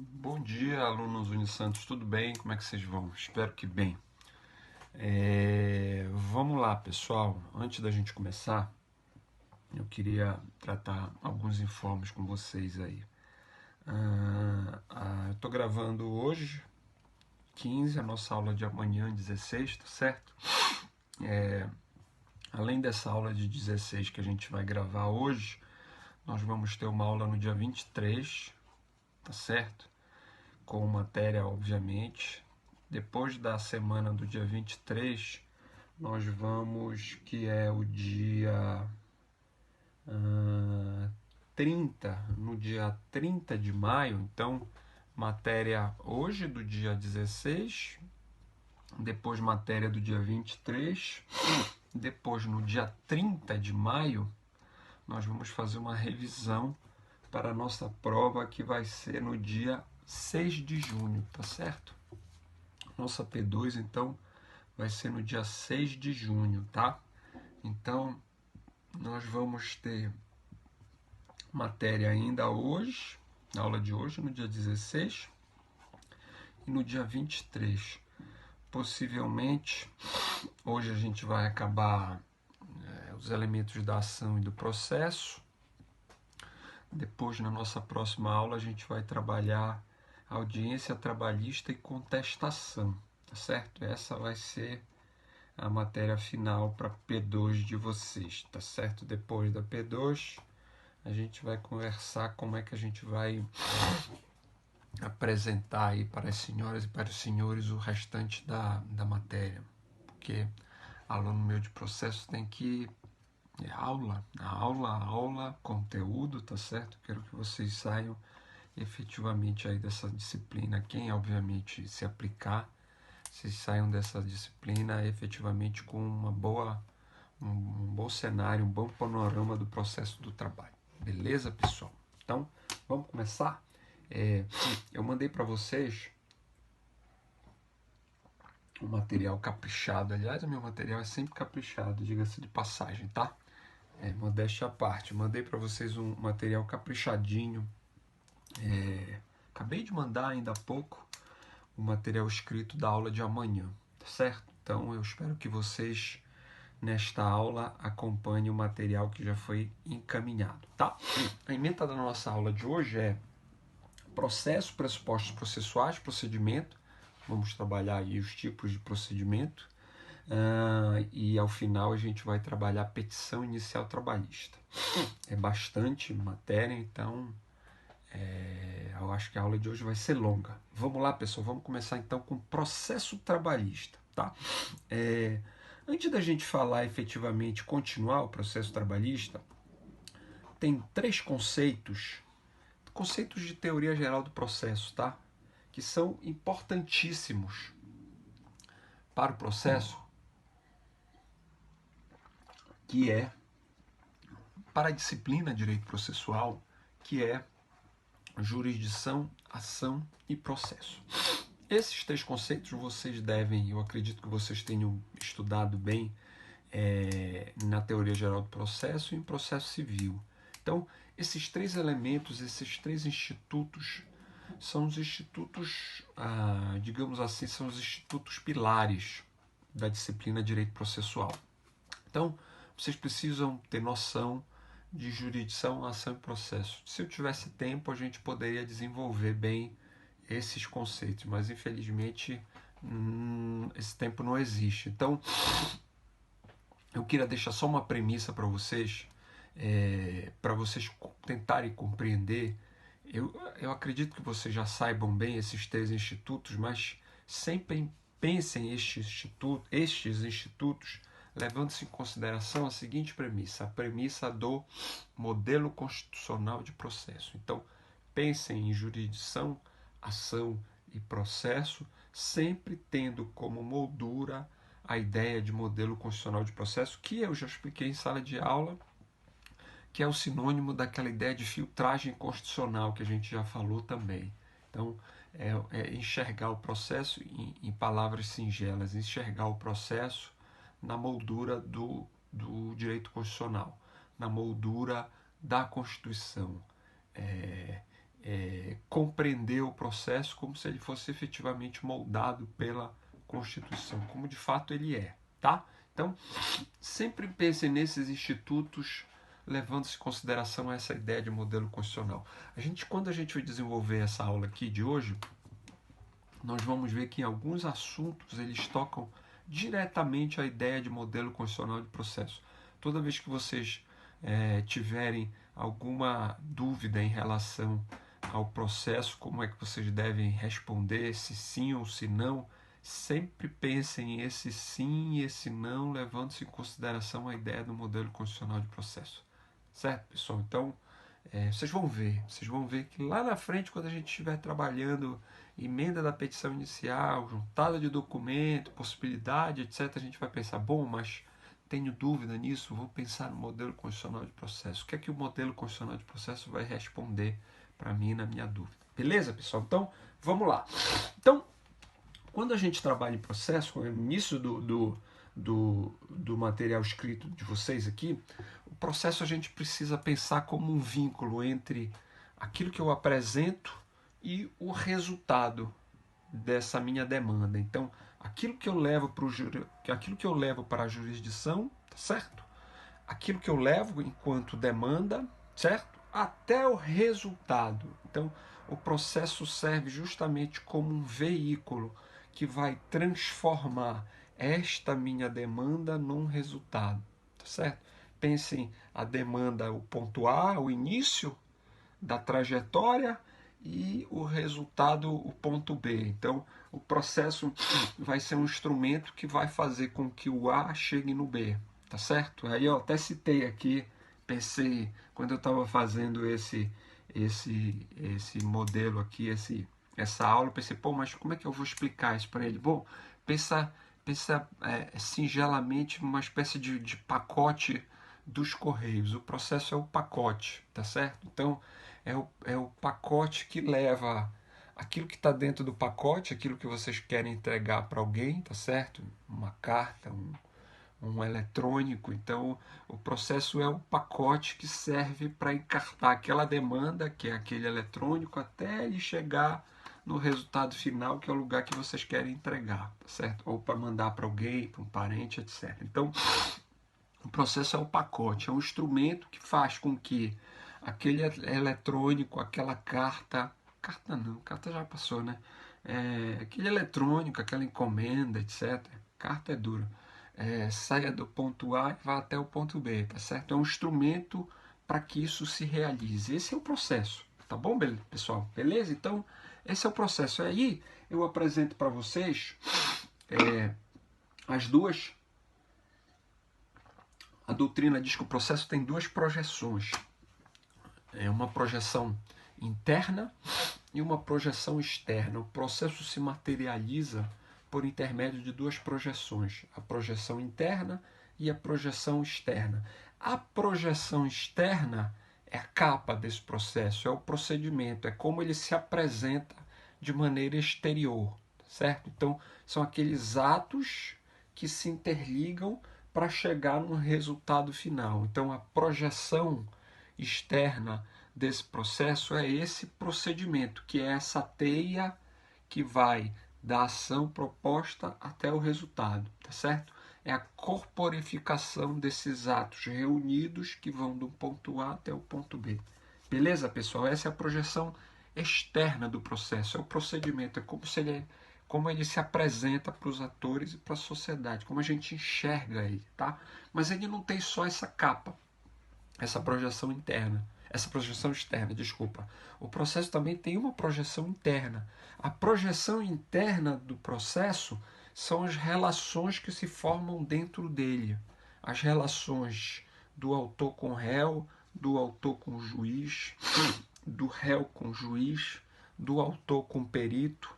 Bom dia, alunos Unisantos, tudo bem? Como é que vocês vão? Espero que bem. Vamos lá, pessoal. Antes da gente começar, eu queria tratar alguns informes com vocês aí. Eu estou gravando hoje, 15, a nossa aula de amanhã, 16, tá certo? Além dessa aula de 16 que a gente vai gravar hoje, nós vamos ter uma aula no dia 23, tá certo? Com matéria, obviamente. Depois da semana do dia 23, nós vamos, que é o dia 30, no dia 30 de maio, então, matéria hoje do dia 16, depois matéria do dia 23, depois no dia 30 de maio, nós vamos fazer uma revisão para a nossa prova que vai ser no dia 6 de junho, tá certo? Nossa P2, então, vai ser no dia 6 de junho, tá? Então, nós vamos ter matéria ainda hoje, na aula de hoje, no dia 16, e no dia 23. Possivelmente, hoje a gente vai acabar os elementos da ação e do processo. Depois, na nossa próxima aula, a gente vai trabalhar audiência trabalhista e contestação, tá certo? Essa vai ser a matéria final para P2 de vocês, tá certo? Depois da P2, a gente vai conversar como é que a gente vai apresentar aí para as senhoras e para os senhores o restante da matéria, porque aluno meu de processo tem que aula, conteúdo, tá certo? Quero que vocês saiam efetivamente aí dessa disciplina, quem obviamente se aplicar, vocês saiam dessa disciplina efetivamente com um bom cenário, um bom panorama do processo do trabalho. Beleza, pessoal? Então, vamos começar? Eu mandei para vocês um material caprichado. Aliás, o meu material é sempre caprichado, diga-se de passagem, tá? Modéstia à parte. Mandei para vocês um material caprichadinho. Acabei de mandar ainda há pouco o material escrito da aula de amanhã, tá certo? Então, eu espero que vocês nesta aula acompanhem o material que já foi encaminhado, tá? A ementa da nossa aula de hoje é processo, pressupostos processuais, procedimento. Vamos trabalhar aí os tipos de procedimento. E ao final a gente vai trabalhar petição inicial trabalhista. É bastante matéria, então eu acho que a aula de hoje vai ser longa. Vamos lá, pessoal, vamos começar então com processo trabalhista, tá? Antes da gente falar efetivamente, continuar o processo trabalhista, tem três conceitos de teoria geral do processo, tá? Que são importantíssimos para o processo, que é para a disciplina de direito processual, que é jurisdição, ação e processo. Esses três conceitos vocês devem, eu acredito que vocês tenham estudado bem na teoria geral do processo e em processo civil. Então, esses três elementos, esses três institutos, são os institutos, digamos assim, são os institutos pilares da disciplina de direito processual. Então, vocês precisam ter noção de jurisdição, ação e processo. Se eu tivesse tempo, a gente poderia desenvolver bem esses conceitos, mas infelizmente esse tempo não existe. Então, eu queria deixar só uma premissa para vocês tentarem compreender. Eu acredito que vocês já saibam bem esses três institutos, mas sempre pensem estes institutos levando-se em consideração a seguinte premissa, a premissa do modelo constitucional de processo. Então, pensem em jurisdição, ação e processo, sempre tendo como moldura a ideia de modelo constitucional de processo, que eu já expliquei em sala de aula, que é o sinônimo daquela ideia de filtragem constitucional que a gente já falou também. Então, é enxergar o processo em palavras singelas, enxergar o processo na moldura do direito constitucional, na moldura da Constituição. compreender o processo como se ele fosse efetivamente moldado pela Constituição, como de fato ele é, tá? Então, sempre pensem nesses institutos levando-se em consideração essa ideia de modelo constitucional. Quando a gente vai desenvolver essa aula aqui de hoje, nós vamos ver que em alguns assuntos eles tocam diretamente a ideia de modelo constitucional de processo. Toda vez que vocês tiverem alguma dúvida em relação ao processo, como é que vocês devem responder, se sim ou se não, sempre pensem esse sim e esse não, levando-se em consideração a ideia do modelo constitucional de processo. Certo, pessoal? Então, vocês vão ver que lá na frente, quando a gente estiver trabalhando emenda da petição inicial, juntada de documento, possibilidade, etc., a gente vai pensar, bom, mas tenho dúvida nisso, vou pensar no modelo constitucional de processo. O que é que o modelo constitucional de processo vai responder para mim na minha dúvida? Beleza, pessoal? Então, vamos lá. Então, quando a gente trabalha em processo, no início do material escrito de vocês aqui, o processo a gente precisa pensar como um vínculo entre aquilo que eu apresento e o resultado dessa minha demanda. Então, aquilo que eu levo para a jurisdição, tá certo? Aquilo que eu levo enquanto demanda, certo? Até o resultado. Então, o processo serve justamente como um veículo que vai transformar esta minha demanda num resultado, tá certo? Pensem a demanda, o ponto A, o início da trajetória, e o resultado, o ponto B. Então, o processo vai ser um instrumento que vai fazer com que o A chegue no B, tá certo? Aí eu até citei aqui, pensei, quando eu estava fazendo esse modelo aqui, essa aula, eu pensei, pô, mas como é que eu vou explicar isso para ele? Bom, pensa singelamente uma espécie de pacote dos Correios. O processo é o pacote, tá certo? Então, é o pacote que leva aquilo que está dentro do pacote, aquilo que vocês querem entregar para alguém, tá certo? Uma carta, um eletrônico. Então, o processo é o pacote que serve para encartar aquela demanda, que é aquele eletrônico, até ele chegar no resultado final, que é o lugar que vocês querem entregar, tá certo? Ou para mandar para alguém, para um parente, etc. Então, o processo é o pacote, é um instrumento que faz com que aquele eletrônico, aquela carta não, carta já passou, né? Aquele eletrônico, aquela encomenda, etc. Carta é duro. Saia do ponto A e vá até o ponto B, tá certo? É um instrumento para que isso se realize. Esse é o processo, tá bom, pessoal? Beleza? Então, esse é o processo. Aí eu apresento para vocês as duas. A doutrina diz que o processo tem duas projeções. Uma projeção interna e uma projeção externa. O processo se materializa por intermédio de duas projeções, a projeção interna e a projeção externa. A projeção externa é a capa desse processo, é o procedimento, é como ele se apresenta de maneira exterior, certo? Então, são aqueles atos que se interligam para chegar no resultado final. Então, a projeção externa desse processo é esse procedimento, que é essa teia que vai da ação proposta até o resultado, tá certo? É a corporificação desses atos reunidos que vão do ponto A até o ponto B. Beleza, pessoal? Essa é a projeção externa do processo, é o procedimento, é como ele se apresenta para os atores e para a sociedade, como a gente enxerga ele, tá? Mas ele não tem só essa capa, essa projeção externa, desculpa. O processo também tem uma projeção interna. A projeção interna do processo são as relações que se formam dentro dele. As relações do autor com o réu, do autor com o juiz, do réu com o juiz, do autor com o perito,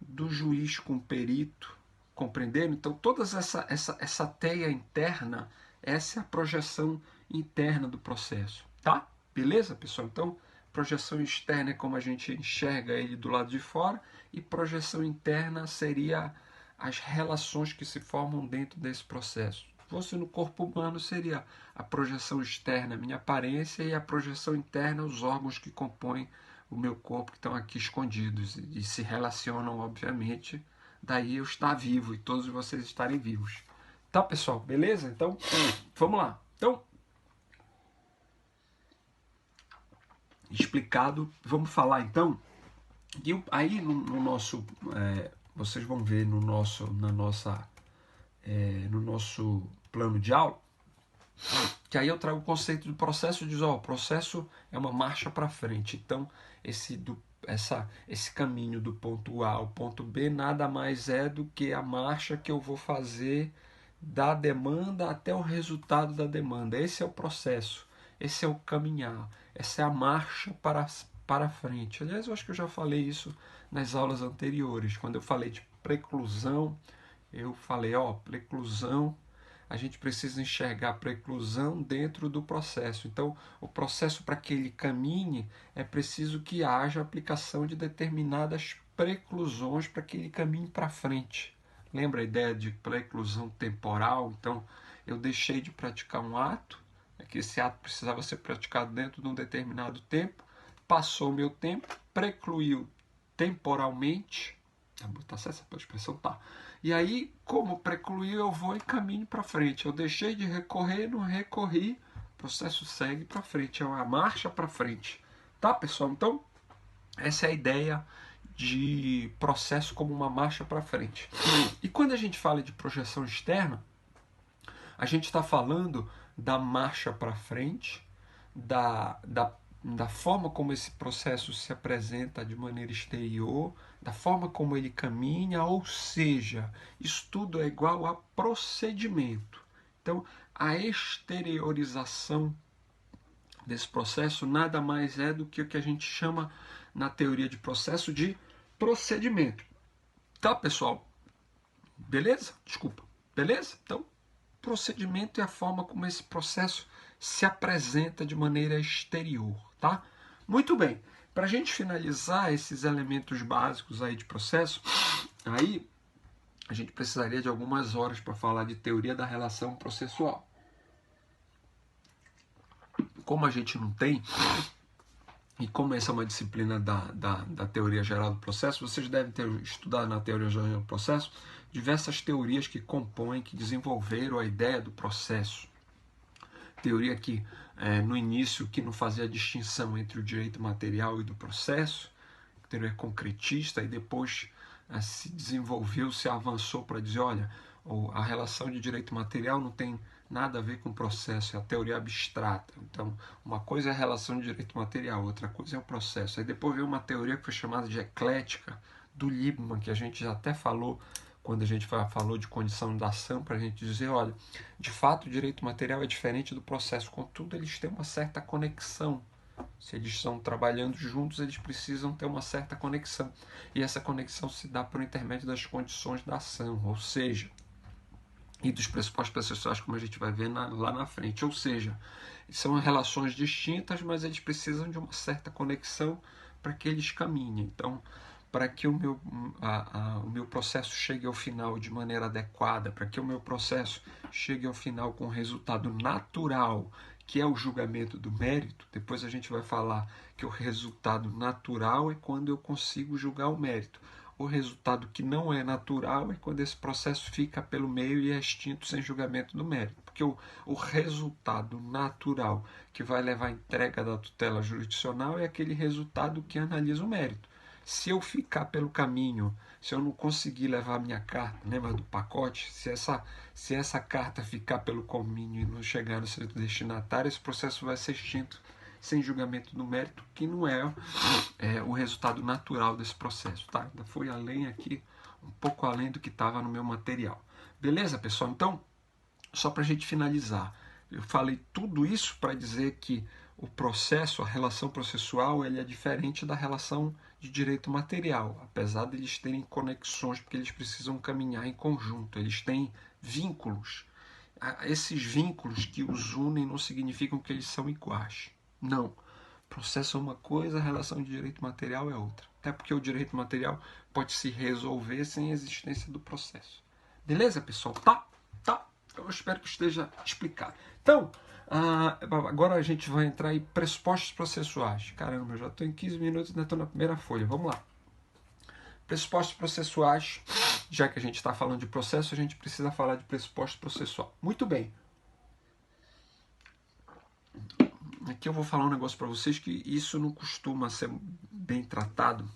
do juiz com o perito, compreendendo? Então, toda essa teia interna, essa é a projeção interna do processo, tá? Beleza, pessoal? Então, projeção externa é como a gente enxerga ele do lado de fora, e projeção interna seria as relações que se formam dentro desse processo. Se fosse no corpo humano, seria a projeção externa, minha aparência, e a projeção interna, os órgãos que compõem o meu corpo que estão aqui escondidos e se relacionam, obviamente, daí eu estar vivo e todos vocês estarem vivos. Tá, pessoal? Beleza? Então, vamos lá. Então, explicado, vamos falar então. E aí no nosso, vocês vão ver no nosso, no nosso plano de aula, que aí eu trago o conceito do processo e diz, ó, o processo é uma marcha para frente. Então, esse caminho do ponto A ao ponto B nada mais é do que a marcha que eu vou fazer da demanda até o resultado da demanda. Esse é o processo, esse é o caminhar, essa é a marcha para frente. Aliás, eu acho que eu já falei isso nas aulas anteriores. Quando eu falei de preclusão, eu falei, ó, preclusão, a gente precisa enxergar a preclusão dentro do processo. Então, o processo, para que ele caminhe, é preciso que haja aplicação de determinadas preclusões para que ele caminhe para frente. Lembra a ideia de preclusão temporal? Então, eu deixei de praticar um ato, que esse ato precisava ser praticado dentro de um determinado tempo, passou o meu tempo, precluiu temporalmente, tá certo essa expressão? Tá. E aí, como precluiu, eu vou e caminho para frente. Eu deixei de recorrer, não recorri, o processo segue para frente, é uma marcha para frente. Tá, pessoal? Então, essa é a ideia de processo como uma marcha para frente. E quando a gente fala de projeção externa, a gente está falando da marcha para frente, da forma como esse processo se apresenta de maneira exterior, da forma como ele caminha, ou seja, isso tudo é igual a procedimento. Então, a exteriorização desse processo nada mais é do que o que a gente chama na teoria de processo de procedimento. Tá, pessoal? Beleza? Desculpa. Beleza? Então, procedimento é a forma como esse processo se apresenta de maneira exterior, tá? Muito bem. Para a gente finalizar esses elementos básicos aí de processo, aí a gente precisaria de algumas horas para falar de teoria da relação processual. Como a gente não tem, e como essa é uma disciplina da teoria geral do processo, vocês devem ter estudado na teoria geral do processo diversas teorias que compõem, que desenvolveram a ideia do processo. Teoria que, no início, que não fazia distinção entre o direito material e do processo, teoria concretista, e depois se desenvolveu, se avançou para dizer, olha, a relação de direito material não tem nada a ver com o processo, é a teoria abstrata. Então, uma coisa é a relação de direito material, outra coisa é o processo. Aí depois veio uma teoria que foi chamada de eclética, do Liebman, que a gente já até falou quando a gente falou de condição da ação, para a gente dizer, olha, de fato o direito material é diferente do processo, contudo eles têm uma certa conexão. Se eles estão trabalhando juntos, eles precisam ter uma certa conexão. E essa conexão se dá por intermédio das condições da ação, ou seja, e dos pressupostos processuais, como a gente vai ver lá na frente. Ou seja, são relações distintas, mas eles precisam de uma certa conexão para que eles caminhem. Então, para que o meu processo chegue ao final de maneira adequada, para que o meu processo chegue ao final com um resultado natural, que é o julgamento do mérito, depois a gente vai falar que o resultado natural é quando eu consigo julgar o mérito. O resultado que não é natural é quando esse processo fica pelo meio e é extinto sem julgamento do mérito. Porque o resultado natural que vai levar à entrega da tutela jurisdicional é aquele resultado que analisa o mérito. Se eu ficar pelo caminho, se eu não conseguir levar a minha carta, lembra do pacote? Se essa carta ficar pelo caminho e não chegar no seu destinatário, esse processo vai ser extinto sem julgamento do mérito, que não é o resultado natural desse processo. Tá? Ainda foi além aqui, um pouco além do que estava no meu material. Beleza, pessoal? Então, só para a gente finalizar, eu falei tudo isso para dizer que o processo, a relação processual, ele é diferente da relação de direito material, apesar de eles terem conexões, porque eles precisam caminhar em conjunto, eles têm vínculos. Esses vínculos que os unem não significam que eles são iguais. Não. Processo é uma coisa, a relação de direito material é outra. Até porque o direito material pode se resolver sem a existência do processo. Beleza, pessoal? Tá? Tá. Eu espero que esteja explicado. Então, Agora a gente vai entrar em pressupostos processuais. Caramba, eu já estou em 15 minutos e ainda estou na primeira folha. Vamos lá. Pressupostos processuais. Já que a gente está falando de processo, a gente precisa falar de pressuposto processual. Muito bem. Aqui eu vou falar um negócio para vocês que isso não costuma ser bem tratado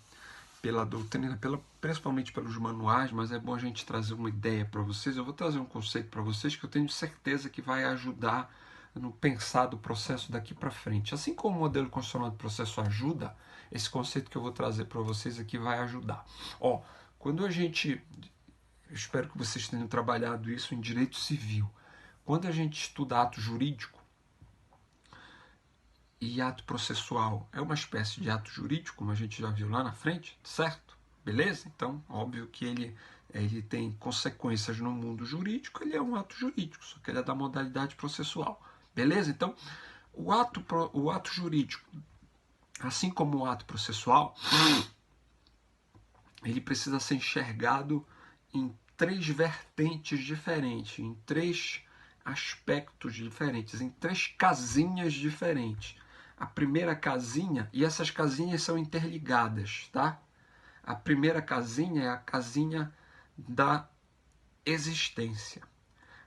pela doutrina, principalmente pelos manuais, mas é bom a gente trazer uma ideia para vocês. Eu vou trazer um conceito para vocês que eu tenho certeza que vai ajudar no pensar do processo daqui para frente. Assim como o modelo constitucional de processo ajuda, esse conceito que eu vou trazer para vocês aqui vai ajudar. Quando a gente, eu espero que vocês tenham trabalhado isso em direito civil, quando a gente estuda ato jurídico, e ato processual é uma espécie de ato jurídico, como a gente já viu lá na frente, certo? Beleza? Então, óbvio que ele tem consequências no mundo jurídico, ele é um ato jurídico, só que ele é da modalidade processual. Beleza? Então, o ato jurídico, assim como o ato processual, ele precisa ser enxergado em 3 vertentes diferentes, em 3 aspectos diferentes, em 3 casinhas diferentes. A primeira casinha, e essas casinhas são interligadas, tá? A primeira casinha é a casinha da existência.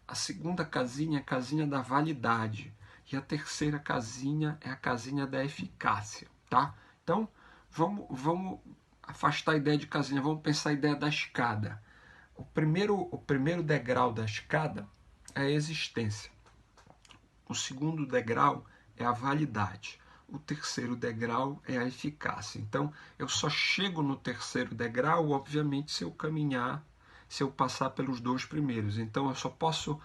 A segunda casinha é a casinha da validade. E a terceira casinha é a casinha da eficácia, tá? Então, vamos afastar a ideia de casinha, vamos pensar a ideia da escada. O primeiro degrau da escada é a existência. O segundo degrau é a validade. O terceiro degrau é a eficácia. Então, eu só chego no terceiro degrau, obviamente, se eu caminhar, se eu passar pelos 2 primeiros. Então, eu só posso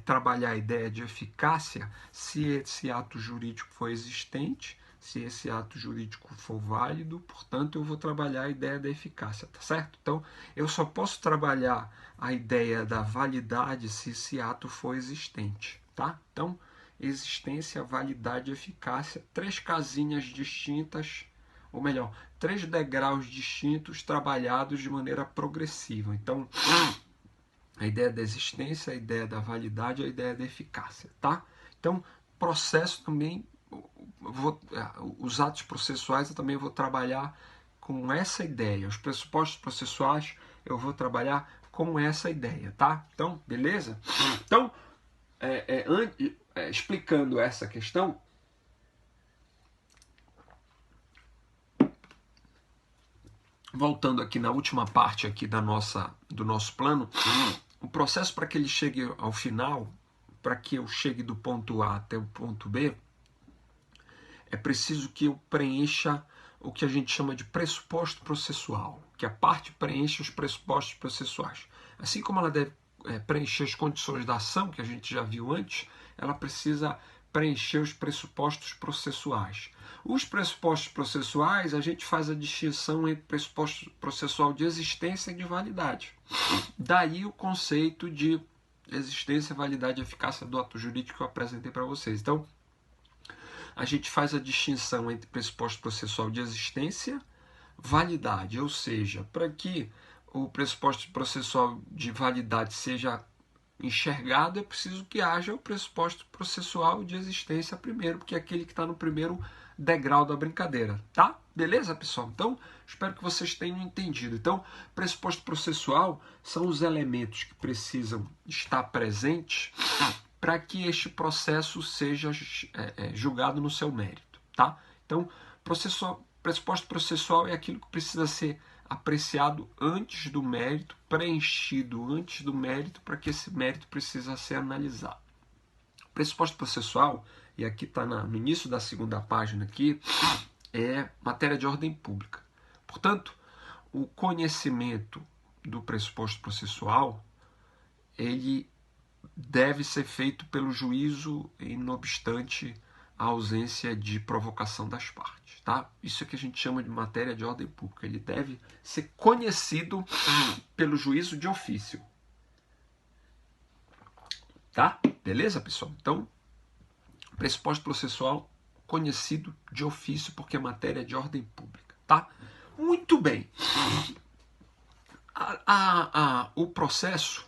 trabalhar a ideia de eficácia se esse ato jurídico for existente, se esse ato jurídico for válido, portanto, eu vou trabalhar a ideia da eficácia, tá certo? Então, eu só posso trabalhar a ideia da validade se esse ato for existente, tá? Então, existência, validade e eficácia, 3 casinhas distintas, ou melhor, 3 degraus distintos trabalhados de maneira progressiva. Então, a ideia da existência, a ideia da validade e a ideia da eficácia, tá? Então, processo também, os atos processuais eu também vou trabalhar com essa ideia. Os pressupostos processuais eu vou trabalhar com essa ideia, tá? Então, beleza? Então, explicando essa questão, voltando aqui na última parte aqui do nosso plano, o processo para que ele chegue ao final, para que eu chegue do ponto A até o ponto B, é preciso que eu preencha o que a gente chama de pressuposto processual, que a parte preencha os pressupostos processuais. Assim como ela deve preencher as condições da ação, que a gente já viu antes, ela precisa preencher os pressupostos processuais. Os pressupostos processuais, a gente faz a distinção entre pressuposto processual de existência e de validade. Daí o conceito de existência, validade e eficácia do ato jurídico que eu apresentei para vocês. Então, a gente faz a distinção entre pressuposto processual de existência, validade, ou seja, para que o pressuposto processual de validade seja enxergado, é preciso que haja o pressuposto processual de existência primeiro, porque é aquele que está no primeiro degrau da brincadeira, tá? Beleza, pessoal? Então, espero que vocês tenham entendido. Então, pressuposto processual são os elementos que precisam estar presentes para que este processo seja julgado no seu mérito, tá? Então, pressuposto processual é aquilo que precisa ser apreciado antes do mérito, preenchido antes do mérito, para que esse mérito precisa ser analisado. Pressuposto processual, e aqui está no início da segunda página aqui, é matéria de ordem pública. Portanto, o conhecimento do pressuposto processual, ele deve ser feito pelo juízo, e não obstante a ausência de provocação das partes, tá? Isso é que a gente chama de matéria de ordem pública. Ele deve ser conhecido pelo juízo de ofício, tá? Beleza, pessoal? Então, pressuposto processual conhecido de ofício porque é matéria de ordem pública, tá? Muito bem. O processo,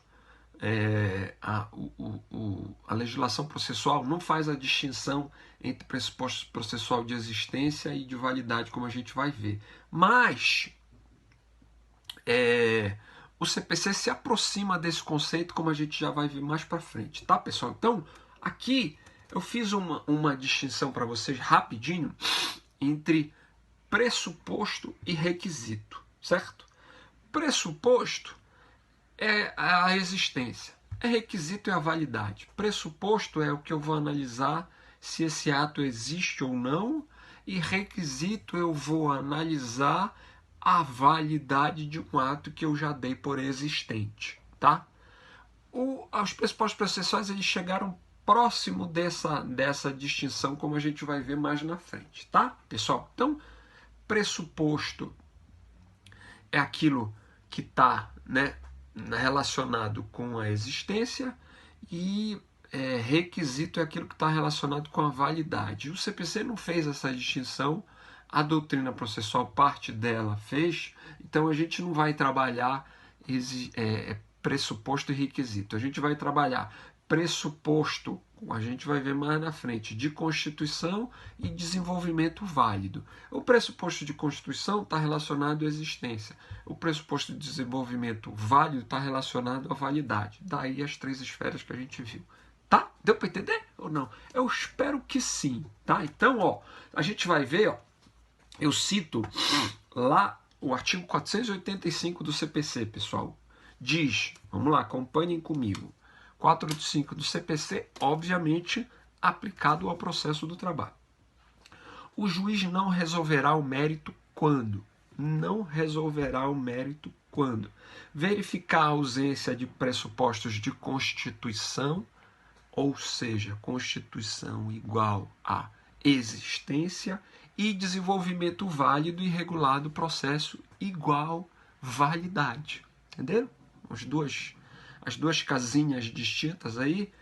a legislação processual não faz a distinção entre pressuposto processual de existência e de validade, como a gente vai ver. Mas o CPC se aproxima desse conceito, como a gente já vai ver mais para frente, tá, pessoal? Então, aqui eu fiz uma distinção para vocês rapidinho entre pressuposto e requisito, certo? Pressuposto é a existência, requisito é a validade. Pressuposto é o que eu vou analisar se esse ato existe ou não, e requisito eu vou analisar a validade de um ato que eu já dei por existente, tá? Os pressupostos processuais eles chegaram próximo dessa distinção, como a gente vai ver mais na frente, tá, pessoal? Então, pressuposto é aquilo que está, né, relacionado com a existência, e requisito é aquilo que está relacionado com a validade. O CPC não fez essa distinção, a doutrina processual, parte dela fez, então a gente não vai trabalhar pressuposto e requisito. A gente vai trabalhar pressuposto, a gente vai ver mais na frente, de constituição e desenvolvimento válido. O pressuposto de constituição está relacionado à existência. O pressuposto de desenvolvimento válido está relacionado à validade. Daí as três esferas que a gente viu. Tá? Deu para entender ou não? Eu espero que sim. Tá? Então, ó, a gente vai ver, ó, eu cito lá o artigo 485 do CPC, pessoal. Diz, vamos lá, acompanhem comigo. 485 do CPC, obviamente, aplicado ao processo do trabalho. O juiz não resolverá o mérito quando? Não resolverá o mérito quando? Verificar a ausência de pressupostos de constituição, ou seja, constituição igual a existência, e desenvolvimento válido e regulado processo igual validade. Entenderam? As duas casinhas distintas aí,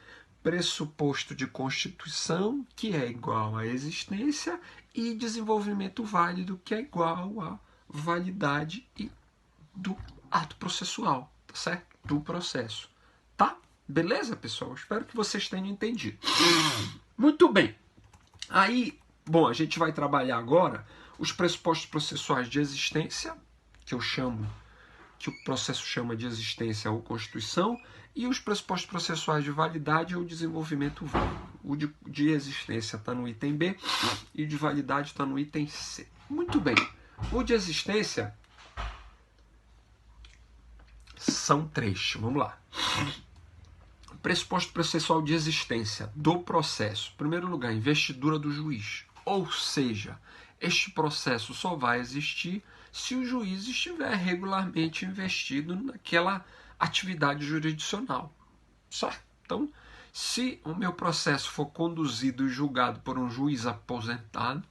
pressuposto de constituição, que é igual à existência, e desenvolvimento válido, que é igual à validade do ato processual, tá certo? Do processo. Tá? Beleza, pessoal? Espero que vocês tenham entendido. Muito bem. Aí, bom, a gente vai trabalhar agora os pressupostos processuais de existência, que o processo chama de existência ou constituição, e os pressupostos processuais de validade ou desenvolvimento válido. O de existência está no item B e o de validade está no item C. Muito bem. O de existência são três. Vamos lá. Pressuposto processual de existência do processo. Em primeiro lugar, investidura do juiz. Ou seja, este processo só vai existir se o juiz estiver regularmente investido naquela atividade jurisdicional. Certo? Então, se o meu processo for conduzido e julgado por um juiz aposentado,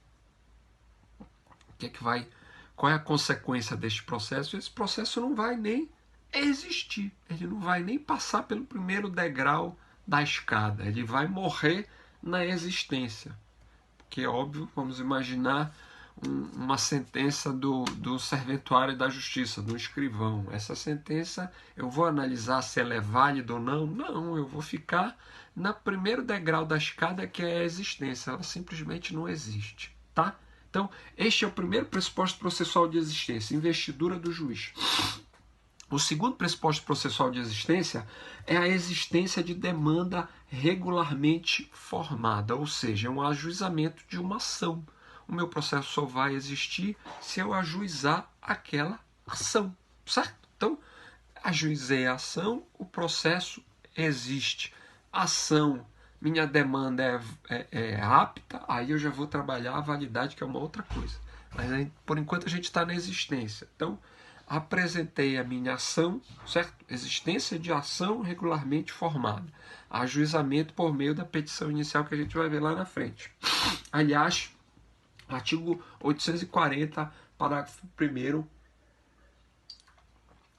qual é a consequência deste processo? Esse processo não vai nem existir, ele não vai nem passar pelo primeiro degrau da escada, ele vai morrer na existência. Porque, óbvio, vamos imaginar uma sentença do serventuário da justiça, do escrivão. Essa sentença, eu vou analisar se ela é válida ou não? Não, eu vou ficar no primeiro degrau da escada, que é a existência. Ela simplesmente não existe, tá? Então, este é o primeiro pressuposto processual de existência, investidura do juiz. O segundo pressuposto processual de existência é a existência de demanda regularmente formada, ou seja, é um ajuizamento de uma ação. O meu processo só vai existir se eu ajuizar aquela ação, certo? Então, ajuizei a ação, o processo existe. Ação, minha demanda é apta, aí eu já vou trabalhar a validade, que é uma outra coisa. Mas aí, por enquanto a gente está na existência. Então, apresentei a minha ação, certo? Existência de ação regularmente formada. Ajuizamento por meio da petição inicial, que a gente vai ver lá na frente. Aliás, artigo 840, parágrafo 1º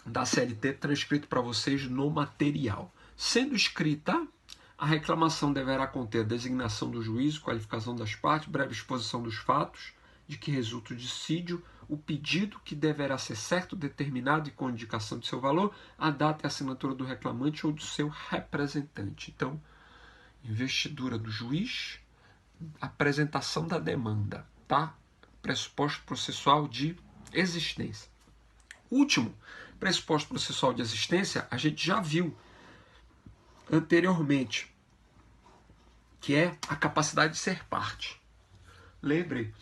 da CLT, transcrito para vocês no material. Sendo escrita, a reclamação deverá conter a designação do juízo, qualificação das partes, breve exposição dos fatos de que resulta o dissídio, o pedido que deverá ser certo, determinado e com indicação de seu valor, a data e assinatura do reclamante ou do seu representante. Então, investidura do juiz, apresentação da demanda, tá? Pressuposto processual de existência. Último pressuposto processual de existência, a gente já viu anteriormente, que é a capacidade de ser parte. Lembre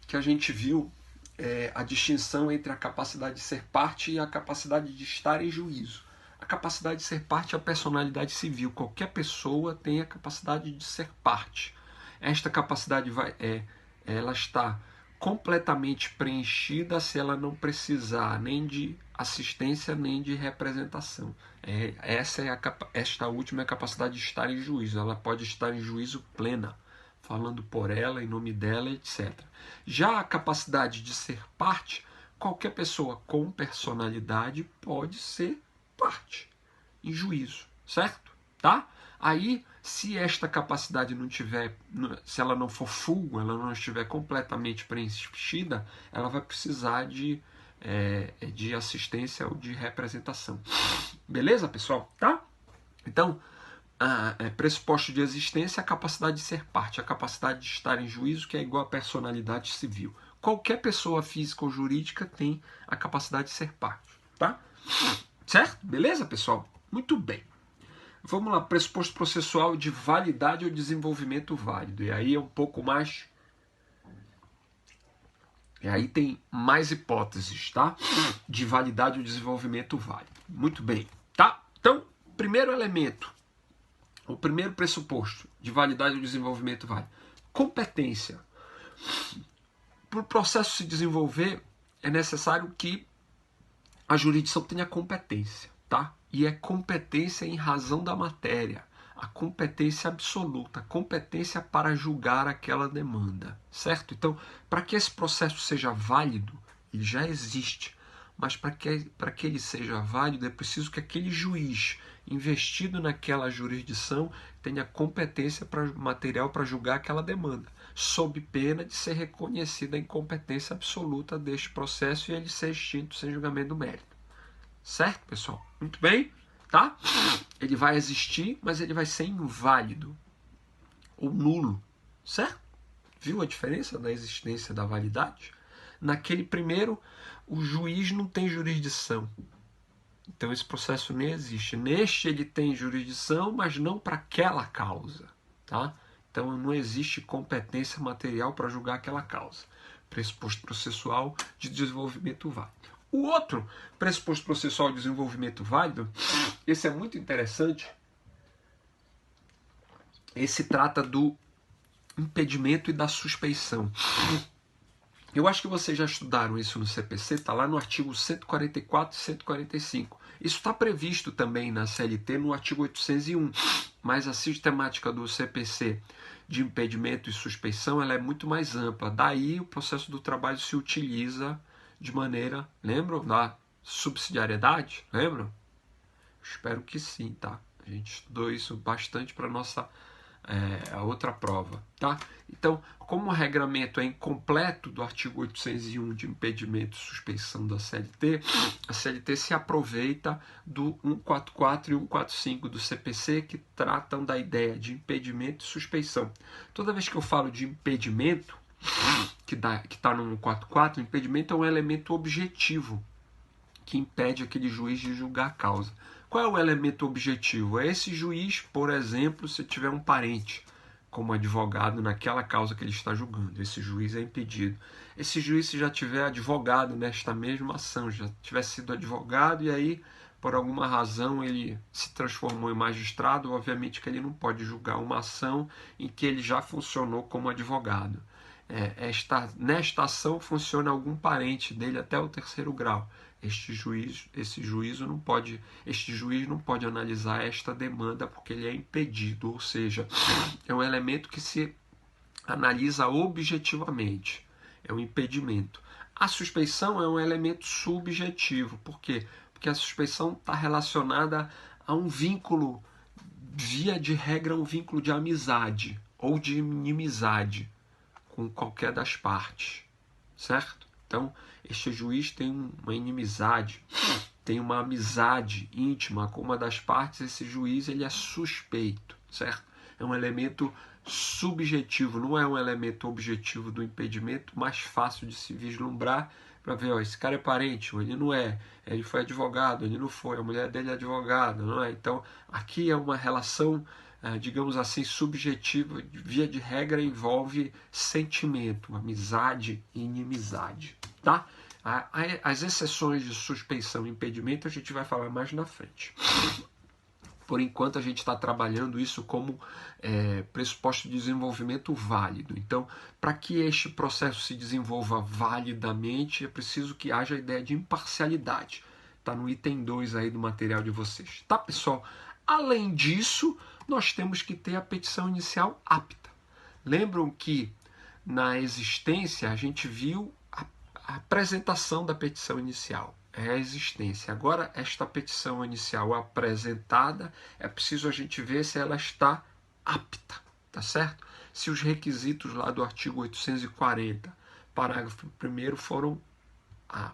que a gente viu a distinção entre a capacidade de ser parte e a capacidade de estar em juízo. A capacidade de ser parte é a personalidade civil. Qualquer pessoa tem a capacidade de ser parte. Esta capacidade ela está completamente preenchida se ela não precisar nem de assistência nem de representação. Esta última é a capacidade de estar em juízo. Ela pode estar em juízo plena, falando por ela, em nome dela, etc. Já a capacidade de ser parte, qualquer pessoa com personalidade pode ser parte em juízo, certo? Tá? Aí, se esta capacidade não tiver, se ela não for full, ela não estiver completamente preenchida, ela vai precisar de assistência ou de representação. Beleza, pessoal? Tá? Então, pressuposto de existência, a capacidade de ser parte, a capacidade de estar em juízo, que é igual à personalidade civil. Qualquer pessoa física ou jurídica tem a capacidade de ser parte, tá? Certo? Beleza, pessoal? Muito bem. Vamos lá, pressuposto processual de validade ou desenvolvimento válido. E aí é um pouco mais... E aí tem mais hipóteses, tá? De validade ou desenvolvimento válido. Muito bem, tá? Então, primeiro elemento, o primeiro pressuposto de validade ou desenvolvimento válido. Competência. Para o processo se desenvolver, é necessário que a jurisdição tenha competência, tá? E é competência em razão da matéria, a competência absoluta, a competência para julgar aquela demanda, certo? Então, para que esse processo seja válido, ele já existe, mas para que ele seja válido é preciso que aquele juiz investido naquela jurisdição tenha competência material para julgar aquela demanda, sob pena de ser reconhecida a incompetência absoluta deste processo e ele ser extinto sem julgamento do mérito. Certo, pessoal? Muito bem, tá? Ele vai existir, mas ele vai ser inválido ou nulo, certo? Viu a diferença da existência da validade? Naquele primeiro, o juiz não tem jurisdição. Então esse processo nem existe. Neste ele tem jurisdição, mas não para aquela causa, tá? Então não existe competência material para julgar aquela causa. Pressuposto processual de desenvolvimento válido. O outro pressuposto processual de desenvolvimento válido, esse é muito interessante. Esse trata do impedimento e da suspeição. Eu acho que vocês já estudaram isso no CPC, está lá no artigo 144 e 145. Isso está previsto também na CLT no artigo 801, mas a sistemática do CPC de impedimento e suspeição ela é muito mais ampla. Daí o processo do trabalho se utiliza de maneira, lembram da subsidiariedade? Lembram? Espero que sim, tá? A gente estudou isso bastante para nossa a outra prova, tá? Então, como o regramento é incompleto do artigo 801 de impedimento e suspeição da CLT, a CLT se aproveita do 144 e 145 do CPC, que tratam da ideia de impedimento e suspeição. Toda vez que eu falo de impedimento, que está no 144, o impedimento é um elemento objetivo que impede aquele juiz de julgar a causa. Qual é o elemento objetivo? É esse juiz, por exemplo, se tiver um parente como advogado naquela causa que ele está julgando. Esse juiz é impedido. Esse juiz, se já tiver advogado nesta mesma ação, já tiver sido advogado e aí, por alguma razão, ele se transformou em magistrado, obviamente que ele não pode julgar uma ação em que ele já funcionou como advogado. Nesta ação funciona algum parente dele até o 3º grau. Este juiz não pode analisar esta demanda porque ele é impedido, ou seja, é um elemento que se analisa objetivamente, é um impedimento. A suspeição é um elemento subjetivo, por quê? Porque a suspeição está relacionada a um vínculo, via de regra, um vínculo de amizade ou de inimizade com qualquer das partes, certo? Então, este juiz tem uma inimizade, tem uma amizade íntima com uma das partes, esse juiz ele é suspeito, certo? É um elemento subjetivo, não é um elemento objetivo do impedimento, mais fácil de se vislumbrar para ver, ó, esse cara é parente, ou ele não é, ele foi advogado, ele não foi, a mulher dele é advogada, não é? Então, aqui é uma relação, digamos assim, subjetiva, via de regra envolve sentimento, amizade e inimizade, tá? As exceções de suspeição e impedimento a gente vai falar mais na frente. Por enquanto a gente está trabalhando isso como pressuposto de desenvolvimento válido. Então, para que este processo se desenvolva validamente, é preciso que haja a ideia de imparcialidade. Está no item 2 aí do material de vocês. Tá, pessoal? Além disso, nós temos que ter a petição inicial apta. Lembram que na existência a gente viu a apresentação da petição inicial. É a existência. Agora, esta petição inicial apresentada, é preciso a gente ver se ela está apta, tá certo? Se os requisitos lá do artigo 840, parágrafo 1º, foram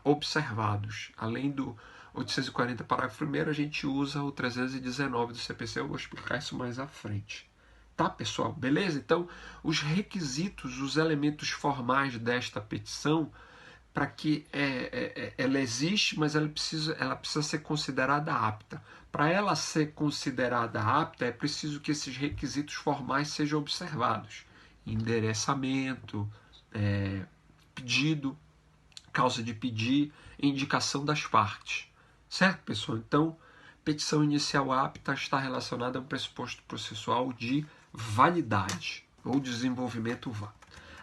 observados. Além do 840, parágrafo 1º, a gente usa o 319 do CPC, eu vou explicar isso mais à frente. Tá, pessoal? Beleza? Então, os requisitos, os elementos formais desta petição, para que ela existe, mas ela precisa ser considerada apta. Para ela ser considerada apta, é preciso que esses requisitos formais sejam observados. Endereçamento, pedido, causa de pedir, indicação das partes. Certo, pessoal? Então, petição inicial apta está relacionada a um pressuposto processual de validade ou desenvolvimento válido.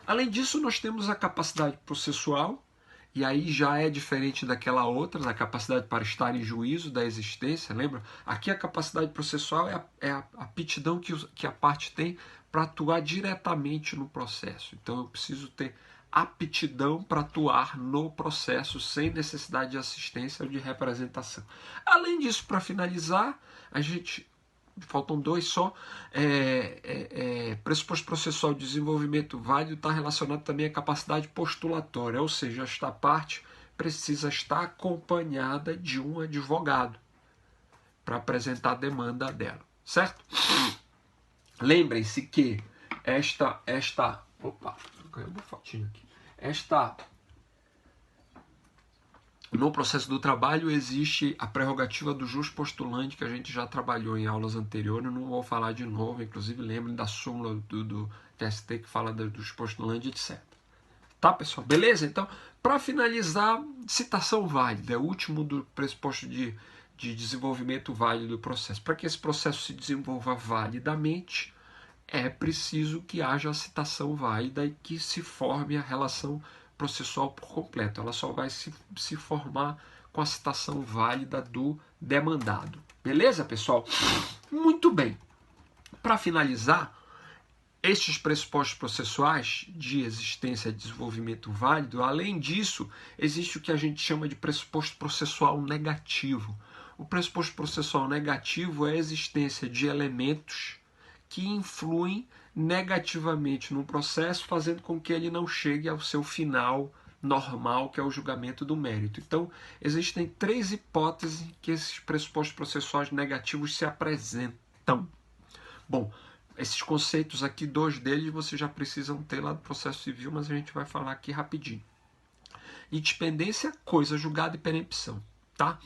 Além disso, nós temos a capacidade processual, e aí já é diferente daquela outra, da capacidade para estar em juízo da existência, lembra? Aqui a capacidade processual é a aptidão que a parte tem para atuar diretamente no processo. Então eu preciso ter aptidão para atuar no processo sem necessidade de assistência ou de representação. Além disso, para finalizar, a gente... faltam dois só. Pressuposto processual de desenvolvimento válido está relacionado também à capacidade postulatória, ou seja, esta parte precisa estar acompanhada de um advogado para apresentar a demanda dela, certo? Lembrem-se que no processo do trabalho existe a prerrogativa do jus postulante, que a gente já trabalhou em aulas anteriores, não vou falar de novo, inclusive lembrem da súmula do TST que fala do jus postulante, etc. Tá, pessoal? Beleza? Então, para finalizar, citação válida, é o último do pressuposto de desenvolvimento válido do processo. Para que esse processo se desenvolva validamente, é preciso que haja a citação válida e que se forme a relação processual por completo. Ela só vai se formar com a citação válida do demandado. Beleza, pessoal? Muito bem. Para finalizar, estes pressupostos processuais de existência e desenvolvimento válido, além disso, existe o que a gente chama de pressuposto processual negativo. O pressuposto processual negativo é a existência de elementos que influem negativamente no processo, fazendo com que ele não chegue ao seu final normal, que é o julgamento do mérito. Então, existem três hipóteses em que esses pressupostos processuais negativos se apresentam. Bom, esses conceitos aqui, dois deles, vocês já precisam ter lá do processo civil, mas a gente vai falar aqui rapidinho. Litispendência, coisa julgada e perempção, tá?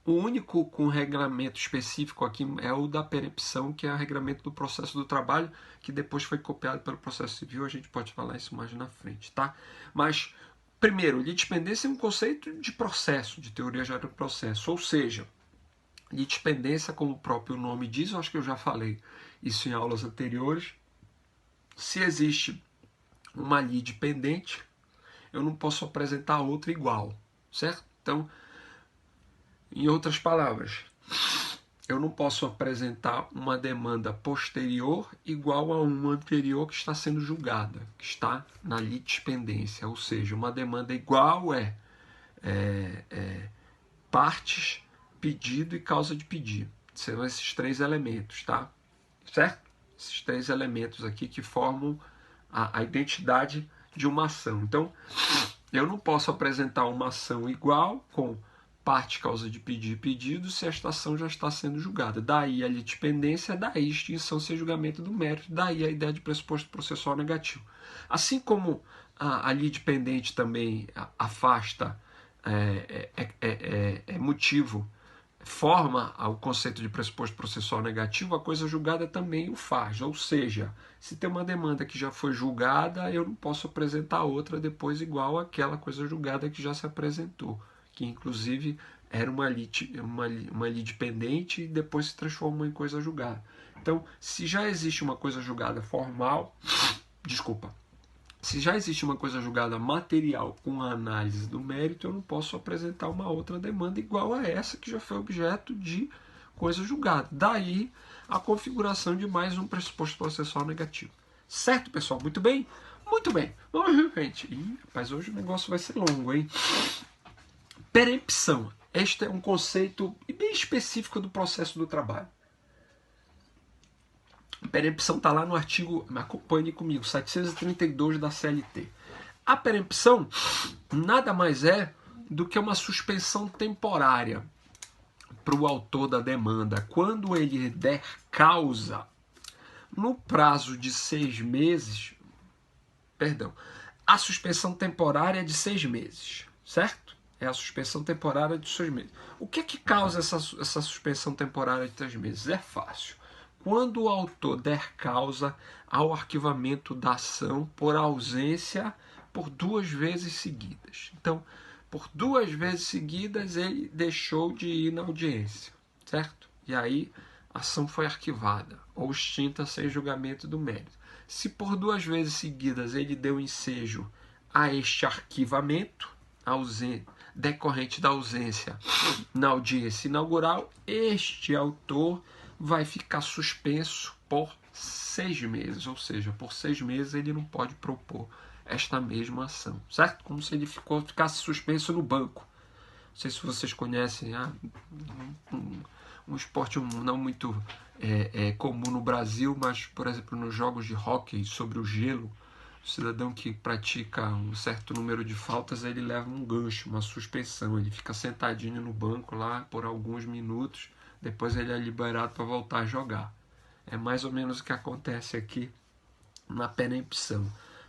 O único com regramento específico aqui é o da perempção, que é o regramento do processo do trabalho, que depois foi copiado pelo processo civil, a gente pode falar isso mais na frente, tá? Mas, primeiro, litispendência é um conceito de processo, de teoria geral do processo, ou seja, litispendência, como o próprio nome diz, eu acho que eu já falei isso em aulas anteriores, se existe uma lide pendente, eu não posso apresentar outra igual, certo? Então, em outras palavras, eu não posso apresentar uma demanda posterior igual a uma anterior que está sendo julgada, que está na litispendência, ou seja, uma demanda igual partes, pedido e causa de pedido. São esses três elementos, tá? Certo? Esses três elementos aqui que formam a identidade de uma ação. Então, eu não posso apresentar uma ação igual com parte causa de pedir e pedido se esta ação já está sendo julgada. Daí a litispendência, daí a extinção sem julgamento do mérito, daí a ideia de pressuposto processual negativo. Assim como a litispendente também afasta, motivo, forma o conceito de pressuposto processual negativo, a coisa julgada também o faz. Ou seja, se tem uma demanda que já foi julgada, eu não posso apresentar outra depois igual àquela coisa julgada que já se apresentou, que inclusive era uma lide pendente e depois se transformou em coisa julgada. Então, se já existe uma coisa julgada formal, se já existe uma coisa julgada material com a análise do mérito, eu não posso apresentar uma outra demanda igual a essa que já foi objeto de coisa julgada. Daí a configuração de mais um pressuposto processual negativo. Certo, pessoal? Muito bem? Muito bem. Vamos em frente. Ih, rapaz, hoje o negócio vai ser longo, hein? Perempção. Este é um conceito bem específico do processo do trabalho. Perempção está lá no artigo, acompanhe comigo, 732 da CLT. A perempção nada mais é do que uma suspensão temporária para o autor da demanda, quando ele der causa no prazo de 6 meses, a suspensão temporária é de 6 meses, certo? É a suspensão temporária de 6 meses. O que é que causa essa suspensão temporária de 3 meses? É fácil. Quando o autor der causa ao arquivamento da ação por ausência por 2 vezes seguidas. Então, por 2 vezes seguidas ele deixou de ir na audiência, certo? E aí a ação foi arquivada ou extinta sem julgamento do mérito. Se por 2 vezes seguidas ele deu ensejo a este arquivamento decorrente da ausência na audiência inaugural, este autor vai ficar suspenso por 6 meses, ou seja, por 6 meses ele não pode propor esta mesma ação, certo? Como se ele ficasse suspenso no banco. Não sei se vocês conhecem um esporte não muito comum no Brasil, mas, por exemplo, nos jogos de hóquei sobre o gelo, o cidadão que pratica um certo número de faltas, ele leva um gancho, uma suspensão, ele fica sentadinho no banco lá por alguns minutos, depois ele é liberado para voltar a jogar. É mais ou menos o que acontece aqui na perempção.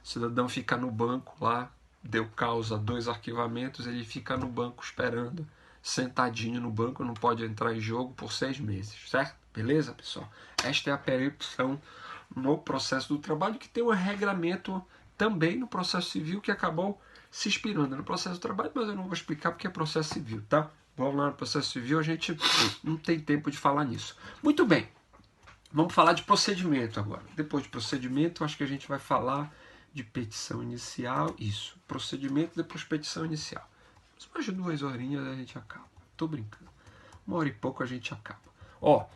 O cidadão fica no banco lá, deu causa a 2 arquivamentos, ele fica no banco esperando, sentadinho no banco, não pode entrar em jogo por 6 meses, certo? Beleza, pessoal? Esta é a perempção no processo do trabalho, que tem um regramento também no processo civil que acabou se inspirando no processo do trabalho, mas eu não vou explicar porque é processo civil, tá? Vamos lá no processo civil, a gente não tem tempo de falar nisso. Muito bem, vamos falar de procedimento agora. Depois de procedimento, acho que a gente vai falar de petição inicial, isso, procedimento, depois petição inicial. Mais de 2 horinhas a gente acaba, tô brincando. 1 hora e pouco a gente acaba. Ó,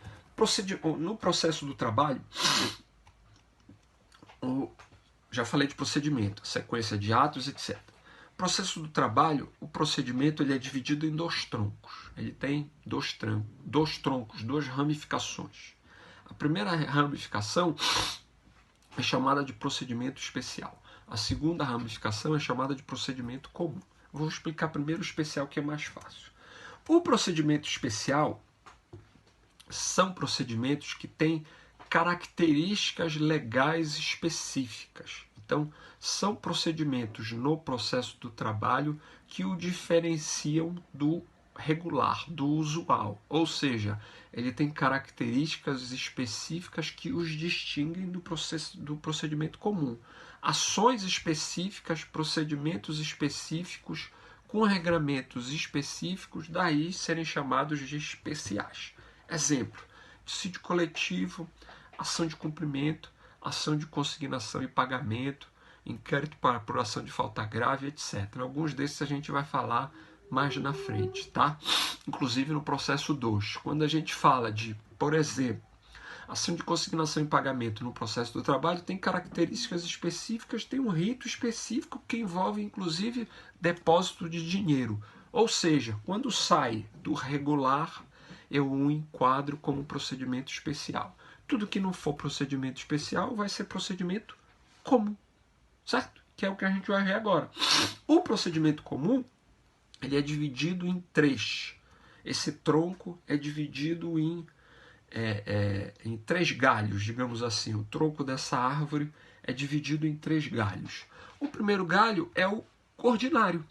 no processo do trabalho, já falei de procedimento, sequência de atos, etc. Processo do trabalho, o procedimento ele é dividido em 2 troncos. Ele tem 2 troncos, 2 ramificações. A primeira ramificação é chamada de procedimento especial. A segunda ramificação é chamada de procedimento comum. Vou explicar primeiro o especial, que é mais fácil. O procedimento especial são procedimentos que têm características legais específicas. Então, são procedimentos no processo do trabalho que o diferenciam do regular, do usual. Ou seja, ele tem características específicas que os distinguem do procedimento comum. Ações específicas, procedimentos específicos, com regramentos específicos, daí serem chamados de especiais. Exemplo, dissídio coletivo, ação de cumprimento, ação de consignação e pagamento, inquérito para apuração de falta grave, etc. Alguns desses a gente vai falar mais na frente, tá? Inclusive no processo 2. Quando a gente fala de, por exemplo, ação de consignação e pagamento no processo do trabalho, tem características específicas, tem um rito específico que envolve, inclusive, depósito de dinheiro. Ou seja, quando sai do regular, eu o enquadro como procedimento especial. Tudo que não for procedimento especial vai ser procedimento comum, certo? que é o que a gente vai ver agora. O procedimento comum, ele é dividido em 3. Esse tronco é dividido em 3 galhos, digamos assim. O tronco dessa árvore é dividido em 3 galhos. O primeiro galho é o ordinário.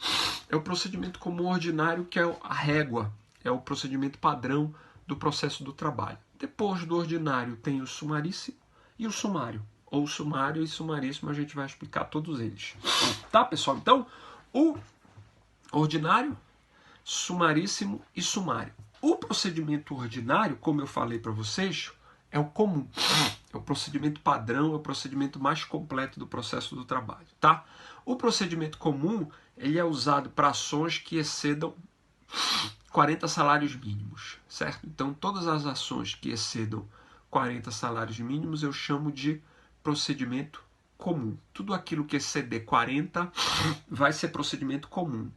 É o procedimento comum ordinário, que é a régua. É o procedimento padrão do processo do trabalho. Depois do ordinário tem o sumaríssimo e o sumário. Ou sumário e sumaríssimo, a gente vai explicar todos eles. Tá, pessoal? Então, o ordinário, sumaríssimo e sumário. O procedimento ordinário, como eu falei para vocês, é o comum. É o procedimento padrão, é o procedimento mais completo do processo do trabalho, tá? O procedimento comum, ele é usado para ações que excedam 40 salários mínimos, certo? Então, todas as ações que excedam 40 salários mínimos eu chamo de procedimento comum. Tudo aquilo que exceder 40 vai ser procedimento comum.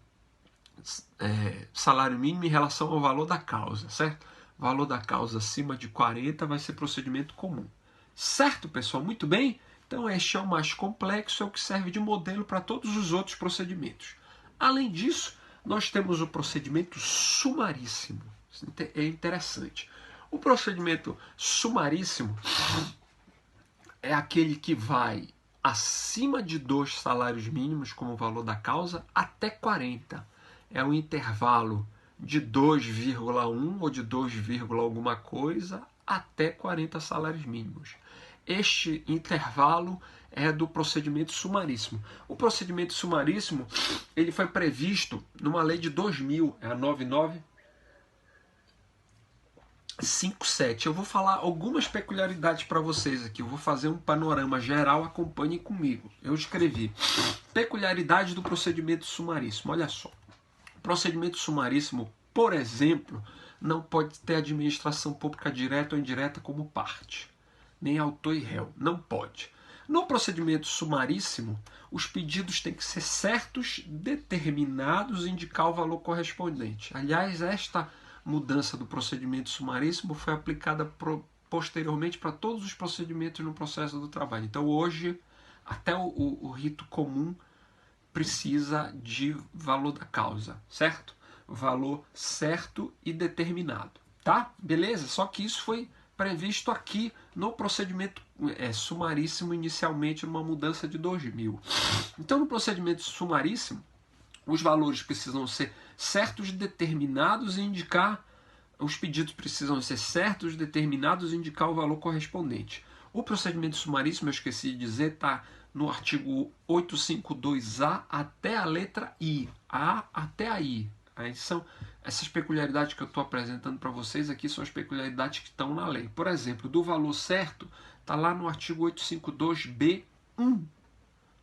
Salário mínimo em relação ao valor da causa, certo? Valor da causa acima de 40 vai ser procedimento comum. Certo, pessoal? Muito bem? Então, este é o mais complexo, é o que serve de modelo para todos os outros procedimentos. Além disso, nós temos o procedimento sumaríssimo. Isso é interessante. O procedimento sumaríssimo é aquele que vai acima de 2 salários mínimos como valor da causa até 40. É um intervalo de 2,1 ou de 2, alguma coisa até 40 salários mínimos. Este intervalo é do procedimento sumaríssimo. O procedimento sumaríssimo ele foi previsto numa lei de 2000, é a 9957. Eu vou falar algumas peculiaridades para vocês aqui. Eu vou fazer um panorama geral, acompanhem comigo. Eu escrevi peculiaridades do procedimento sumaríssimo. Olha só. O procedimento sumaríssimo, por exemplo, não pode ter administração pública direta ou indireta como parte. Nem autor e réu. Não pode. No procedimento sumaríssimo, os pedidos têm que ser certos, determinados e indicar o valor correspondente. Aliás, esta mudança do procedimento sumaríssimo foi aplicada posteriormente para todos os procedimentos no processo do trabalho. Então, hoje, até o rito comum precisa de valor da causa, certo? Valor certo e determinado, tá? Beleza? Só que isso foi previsto aqui no procedimento sumaríssimo, inicialmente numa mudança de 2000. Então, no procedimento sumaríssimo, os valores precisam ser certos, determinados e indicar, os pedidos precisam ser certos, determinados e indicar o valor correspondente. O procedimento sumaríssimo, eu esqueci de dizer, está no artigo 852A até a letra I. A até a I. Aí são essas peculiaridades que eu estou apresentando para vocês aqui, são as peculiaridades que estão na lei. Por exemplo, do valor certo, está lá no artigo 852B1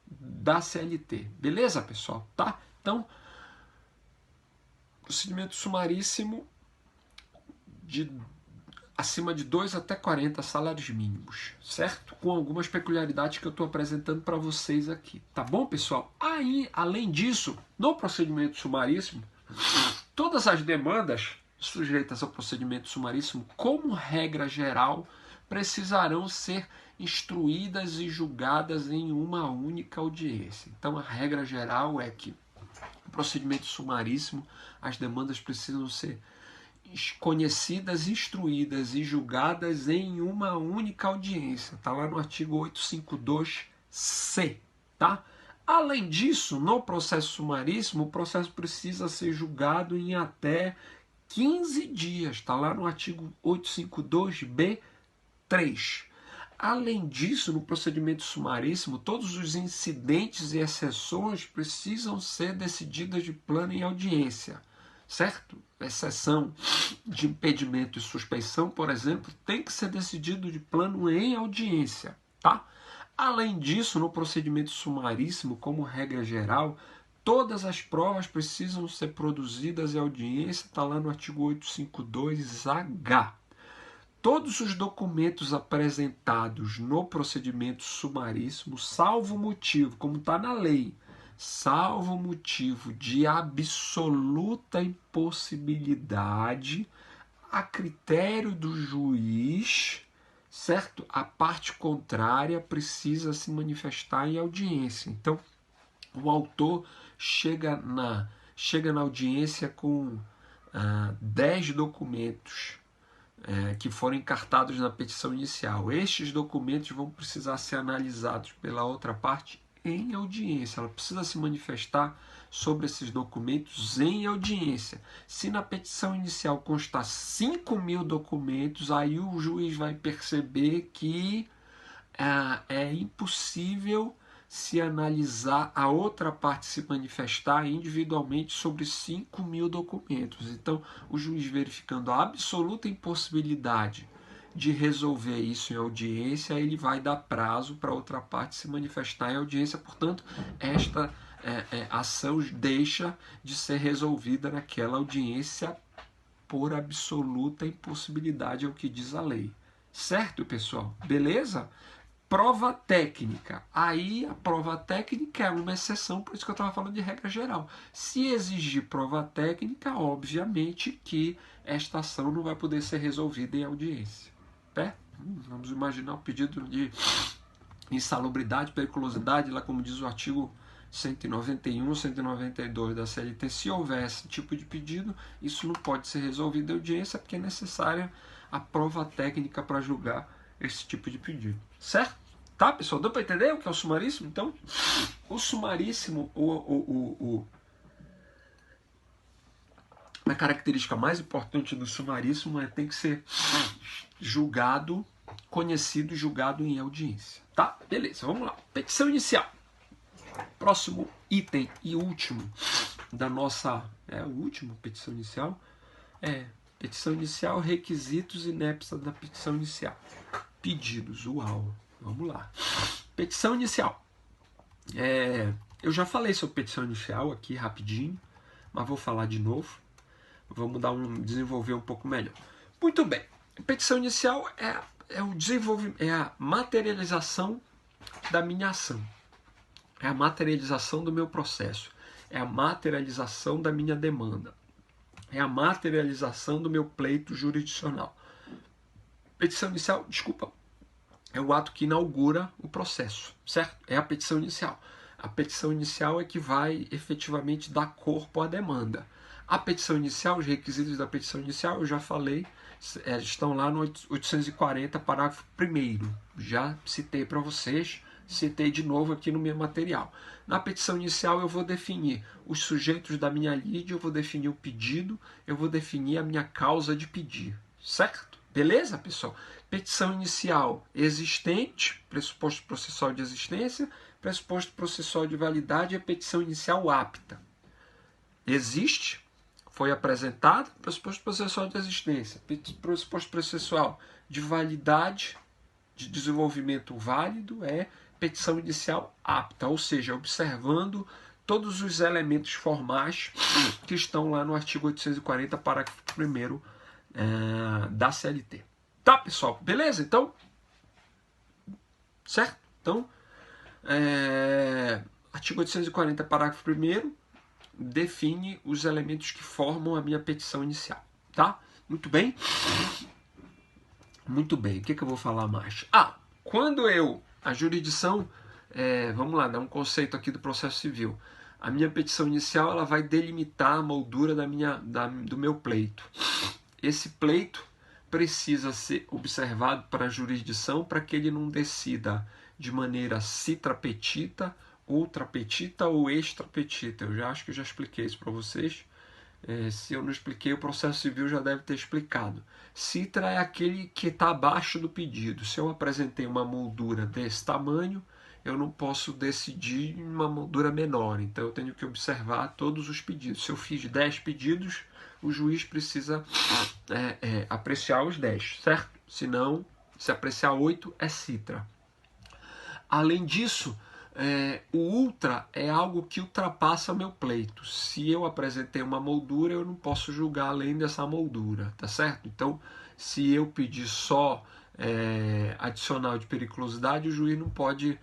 da CLT. Beleza, pessoal? Tá? Então, procedimento sumaríssimo acima de 2 até 40 salários mínimos, certo? Com algumas peculiaridades que eu estou apresentando para vocês aqui. Tá bom, pessoal? Aí, além disso, no procedimento sumaríssimo, todas as demandas sujeitas ao procedimento sumaríssimo, como regra geral, precisarão ser instruídas e julgadas em uma única audiência. Então, a regra geral é que no procedimento sumaríssimo, as demandas precisam ser conhecidas, instruídas e julgadas em uma única audiência. Está lá no artigo 852C, tá? Além disso, no processo sumaríssimo, o processo precisa ser julgado em até 15 dias. Está lá no artigo 852B3. Além disso, no procedimento sumaríssimo, todos os incidentes e exceções precisam ser decididas de plano em audiência, certo? Exceção de impedimento e suspeição, por exemplo, tem que ser decidido de plano em audiência, tá? Além disso, no procedimento sumaríssimo, como regra geral, todas as provas precisam ser produzidas em audiência, está lá no artigo 852H. Todos os documentos apresentados no procedimento sumaríssimo, salvo motivo, como está na lei, salvo motivo de absoluta impossibilidade, a critério do juiz, certo? A parte contrária precisa se manifestar em audiência. Então, o autor chega na audiência com 10 documentos que foram encartados na petição inicial. Estes documentos vão precisar ser analisados pela outra parte em audiência. Ela precisa se manifestar sobre esses documentos em audiência. Se na petição inicial constar 5.000 documentos, aí o juiz vai perceber que é impossível se analisar a outra parte se manifestar individualmente sobre 5.000 documentos. Então, o juiz, verificando a absoluta impossibilidade de resolver isso em audiência, ele vai dar prazo para a outra parte se manifestar em audiência. Portanto, esta ação deixa de ser resolvida naquela audiência por absoluta impossibilidade, é o que diz a lei. Certo, pessoal? Beleza? Prova técnica. Aí a prova técnica é uma exceção, por isso que eu estava falando de regra geral. Se exigir prova técnica, obviamente que esta ação não vai poder ser resolvida em audiência. Vamos imaginar o pedido de insalubridade, periculosidade, lá como diz o artigo 191, 192 da CLT. Se houver esse tipo de pedido, isso não pode ser resolvido em audiência, porque é necessária a prova técnica para julgar esse tipo de pedido. Certo? Tá, pessoal? Deu para entender o que é o sumaríssimo? Então, o sumaríssimo, a característica mais importante do sumaríssimo é que tem que ser julgado, conhecido e julgado em audiência. Tá? Beleza, vamos lá. Petição inicial. Próximo item e último da nossa... o último, petição inicial. Petição inicial, requisitos e inépcia da petição inicial. Pedidos, uau. Vamos lá. Petição inicial. Eu já falei sobre petição inicial aqui rapidinho, mas vou falar de novo. Vamos desenvolver um pouco melhor. Muito bem. Petição inicial é o desenvolvimento, é a materialização da minha ação. É a materialização do meu processo. É a materialização da minha demanda. É a materialização do meu pleito jurisdicional. Petição inicial, é o ato que inaugura o processo, certo? É a petição inicial. A petição inicial é que vai efetivamente dar corpo à demanda. A petição inicial, os requisitos da petição inicial, eu já falei, estão lá no 840, parágrafo 1º. Já citei para vocês, citei de novo aqui no meu material. Na petição inicial eu vou definir os sujeitos da minha lide, eu vou definir o pedido, eu vou definir a minha causa de pedir, certo? Beleza, pessoal? Petição inicial existente, pressuposto processual de existência, pressuposto processual de validade e a petição inicial apta. Existe, foi apresentada, pressuposto processual de existência, pressuposto processual de validade, de desenvolvimento válido, é petição inicial apta, ou seja, observando todos os elementos formais que estão lá no artigo 840, parágrafo 1º da CLT. Tá, pessoal? Beleza? Então, certo? Então, artigo 840, parágrafo 1º, define os elementos que formam a minha petição inicial. Tá? Muito bem? Muito bem. O que eu vou falar mais? Quando a jurisdição, vamos lá, dar um conceito aqui do processo civil. A minha petição inicial ela vai delimitar a moldura do meu pleito. Esse pleito precisa ser observado para a jurisdição para que ele não decida de maneira citrapetita, ultrapetita ou extrapetita. Eu acho que eu já expliquei isso para vocês. Se eu não expliquei, o processo civil já deve ter explicado. Citra é aquele que está abaixo do pedido. Se eu apresentei uma moldura desse tamanho, eu não posso decidir uma moldura menor. Então eu tenho que observar todos os pedidos. Se eu fiz 10 pedidos, o juiz precisa apreciar os 10, certo? Senão, se apreciar 8, é citra. Além disso, o ultra é algo que ultrapassa o meu pleito. Se eu apresentei uma moldura, eu não posso julgar além dessa moldura, tá certo? Então, se eu pedir só adicional de periculosidade, o juiz não pode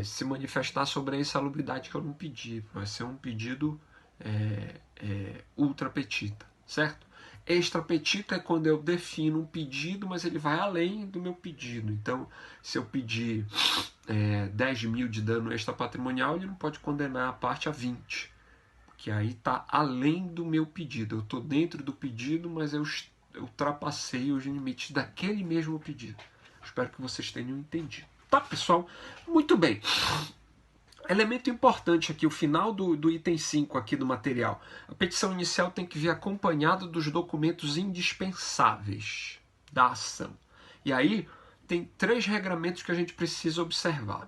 se manifestar sobre a insalubridade que eu não pedi. Vai ser um pedido ultrapetita, certo? Extrapetita é quando eu defino um pedido, mas ele vai além do meu pedido. Então, se eu pedir 10 mil de dano extrapatrimonial, ele não pode condenar a parte a 20, que aí está além do meu pedido. Eu estou dentro do pedido, mas eu ultrapassei os limites daquele mesmo pedido. Espero que vocês tenham entendido. Tá, pessoal? Muito bem. Elemento importante aqui, o final do item 5 aqui do material. A petição inicial tem que vir acompanhada dos documentos indispensáveis da ação. E aí, tem 3 regramentos que a gente precisa observar.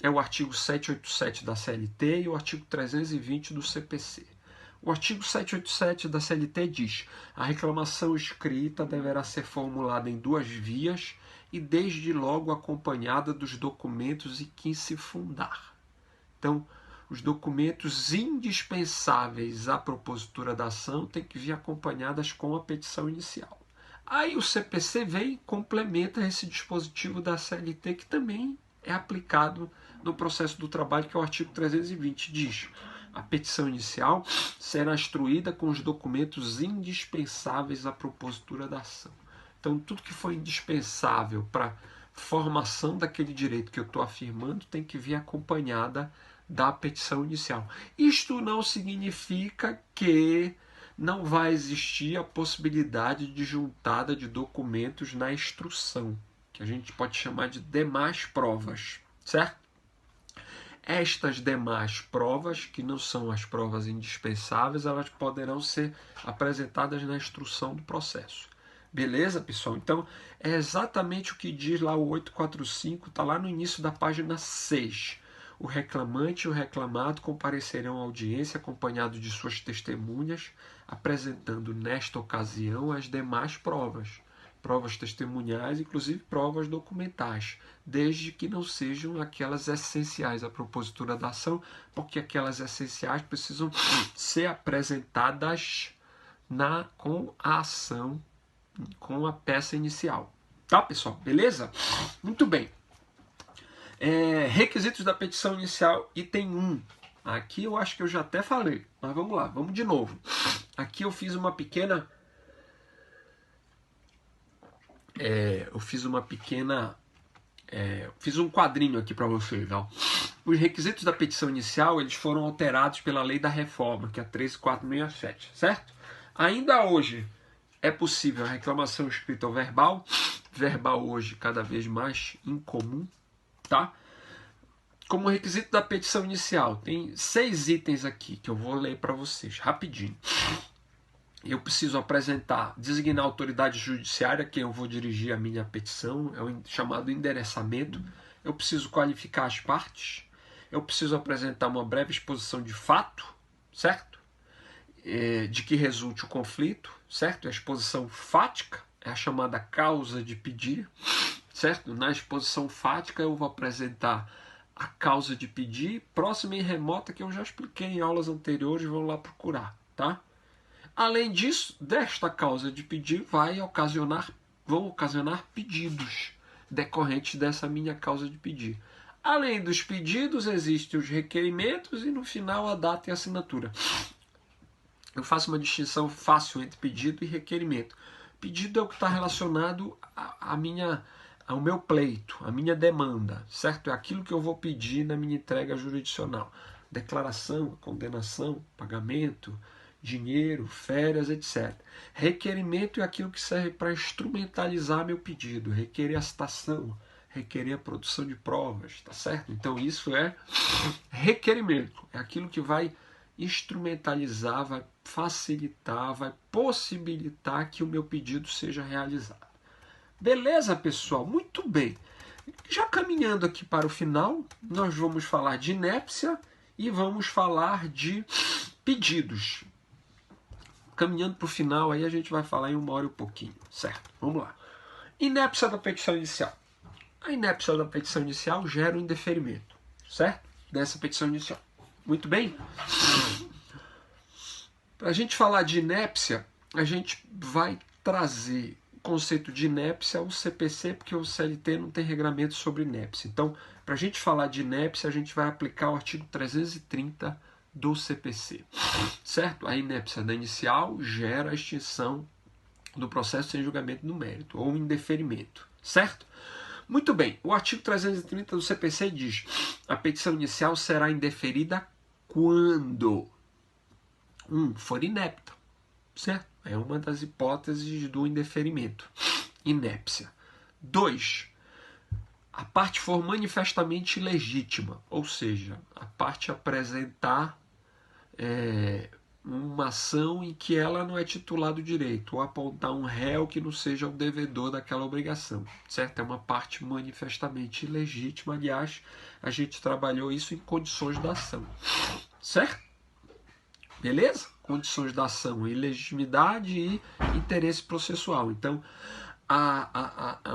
É o artigo 787 da CLT e o artigo 320 do CPC. O artigo 787 da CLT diz: a reclamação escrita deverá ser formulada em 2 vias e desde logo acompanhada dos documentos em que se fundar. Então, os documentos indispensáveis à propositura da ação têm que vir acompanhadas com a petição inicial. Aí o CPC vem e complementa esse dispositivo da CLT, que também é aplicado no processo do trabalho, que é o artigo 320. Diz: a petição inicial será instruída com os documentos indispensáveis à propositura da ação. Então, tudo que for indispensável para formação daquele direito que eu estou afirmando tem que vir acompanhada da petição inicial. Isto não significa que não vai existir a possibilidade de juntada de documentos na instrução, que a gente pode chamar de demais provas, certo? Estas demais provas, que não são as provas indispensáveis, elas poderão ser apresentadas na instrução do processo. Beleza, pessoal? Então, é exatamente o que diz lá o 845, está lá no início da página 6. O reclamante e o reclamado comparecerão à audiência acompanhados de suas testemunhas, apresentando nesta ocasião as demais provas. Provas testemunhais, inclusive provas documentais, desde que não sejam aquelas essenciais à propositura da ação, porque aquelas essenciais precisam ser apresentadas com a ação, com a peça inicial. Tá, pessoal? Beleza? Muito bem. Requisitos da petição inicial, item 1. Aqui eu acho que eu já até falei, mas vamos lá, vamos de novo. Aqui eu fiz uma pequena... fiz um quadrinho aqui para vocês. Ó. Os requisitos da petição inicial, eles foram alterados pela lei da reforma, que é a 13467, certo? Ainda hoje é possível a reclamação escrita ou verbal. Verbal hoje cada vez mais incomum, tá? Como requisito da petição inicial, tem 6 itens aqui que eu vou ler para vocês rapidinho. Eu preciso apresentar, designar a autoridade judiciária, que eu vou dirigir a minha petição, é o chamado endereçamento. Eu preciso qualificar as partes. Eu preciso apresentar uma breve exposição de fato, certo? De que resulte o conflito, certo? A exposição fática é a chamada causa de pedir, certo? Na exposição fática eu vou apresentar a causa de pedir, próxima e remota, que eu já expliquei em aulas anteriores, vão lá procurar, tá? Além disso, desta causa de pedir vão ocasionar pedidos decorrentes dessa minha causa de pedir. Além dos pedidos, existem os requerimentos e no final a data e a assinatura. Eu faço uma distinção fácil entre pedido e requerimento. Pedido é o que está relacionado ao meu pleito, à minha demanda, certo? É aquilo que eu vou pedir na minha entrega jurisdicional. Declaração, condenação, pagamento, dinheiro, férias, etc. Requerimento é aquilo que serve para instrumentalizar meu pedido, requerer a citação, requerer a produção de provas, tá certo? Então isso é requerimento, é aquilo que vai instrumentalizar, vai facilitar, vai possibilitar que o meu pedido seja realizado. Beleza, pessoal? Muito bem. Já caminhando aqui para o final, nós vamos falar de inépcia e vamos falar de pedidos. Caminhando para o final, aí a gente vai falar em 1 hora e um pouquinho, certo? Vamos lá. Inépcia da petição inicial. A inépcia da petição inicial gera o indeferimento, certo? Dessa petição inicial. Muito bem? Para a gente falar de inépcia, a gente vai trazer o conceito de inépcia ao CPC, porque o CLT não tem regramento sobre inépcia. Então, para a gente falar de inépcia, a gente vai aplicar o artigo 330 do CPC, certo? A inépcia da inicial gera a extinção do processo sem julgamento do mérito, ou indeferimento, certo? Muito bem, o artigo 330 do CPC diz: a petição inicial será indeferida quando for inepta, certo? É uma das hipóteses do indeferimento, inépcia. 2, a parte for manifestamente ilegítima, ou seja, a parte apresentar uma ação em que ela não é titular do direito, ou apontar um réu que não seja o devedor daquela obrigação, certo? É uma parte manifestamente ilegítima. Aliás, a gente trabalhou isso em condições da ação, certo? Beleza? Condições da ação, ilegitimidade e interesse processual. Então,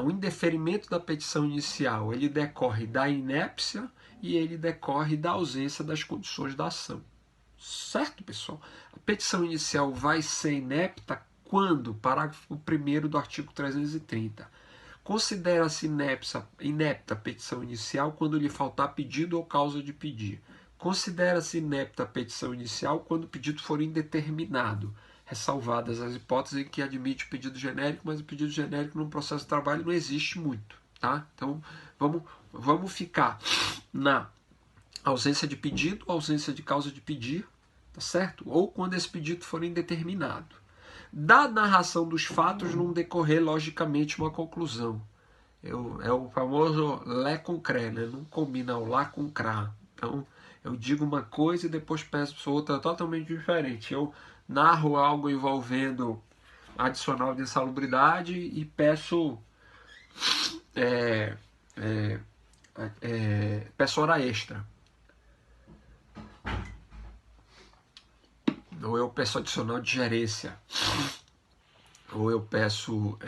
o indeferimento da petição inicial, ele decorre da inépcia e ele decorre da ausência das condições da ação. Certo, pessoal? A petição inicial vai ser inepta quando? Parágrafo 1º do artigo 330. Considera-se inepta a petição inicial quando lhe faltar pedido ou causa de pedir. Considera-se inepta a petição inicial quando o pedido for indeterminado, ressalvadas as hipóteses em que admite o pedido genérico, mas o pedido genérico num processo de trabalho não existe muito, tá? Então, vamos ficar na ausência de pedido, ausência de causa de pedir, tá certo? Ou quando esse pedido for indeterminado. Da narração dos fatos não decorrer logicamente uma conclusão. É o famoso lé com cré, né? Não combina o lá com crá. Então, eu digo uma coisa e depois peço outra totalmente diferente. Eu narro algo envolvendo adicional de insalubridade e peço peço hora extra. Ou eu peço adicional de gerência, ou eu peço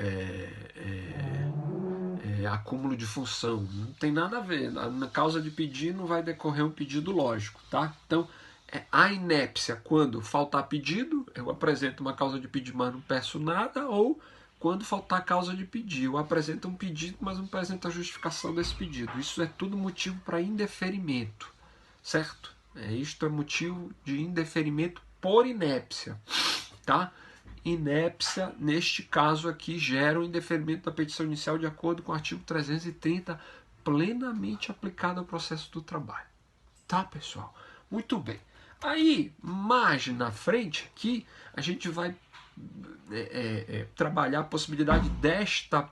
acúmulo de função. Não tem nada a ver. Na causa de pedir não vai decorrer um pedido lógico, tá? Então, a inépcia, quando faltar pedido, eu apresento uma causa de pedir, mas não peço nada, ou quando faltar causa de pedir, eu apresento um pedido, mas não apresento a justificação desse pedido. Isso é tudo motivo para indeferimento, certo? Isto é motivo de indeferimento por inépcia, tá? Inépcia, neste caso aqui, gera o indeferimento da petição inicial de acordo com o artigo 330, plenamente aplicado ao processo do trabalho. Tá, pessoal? Muito bem. Aí, mais na frente aqui, a gente vai trabalhar a possibilidade desta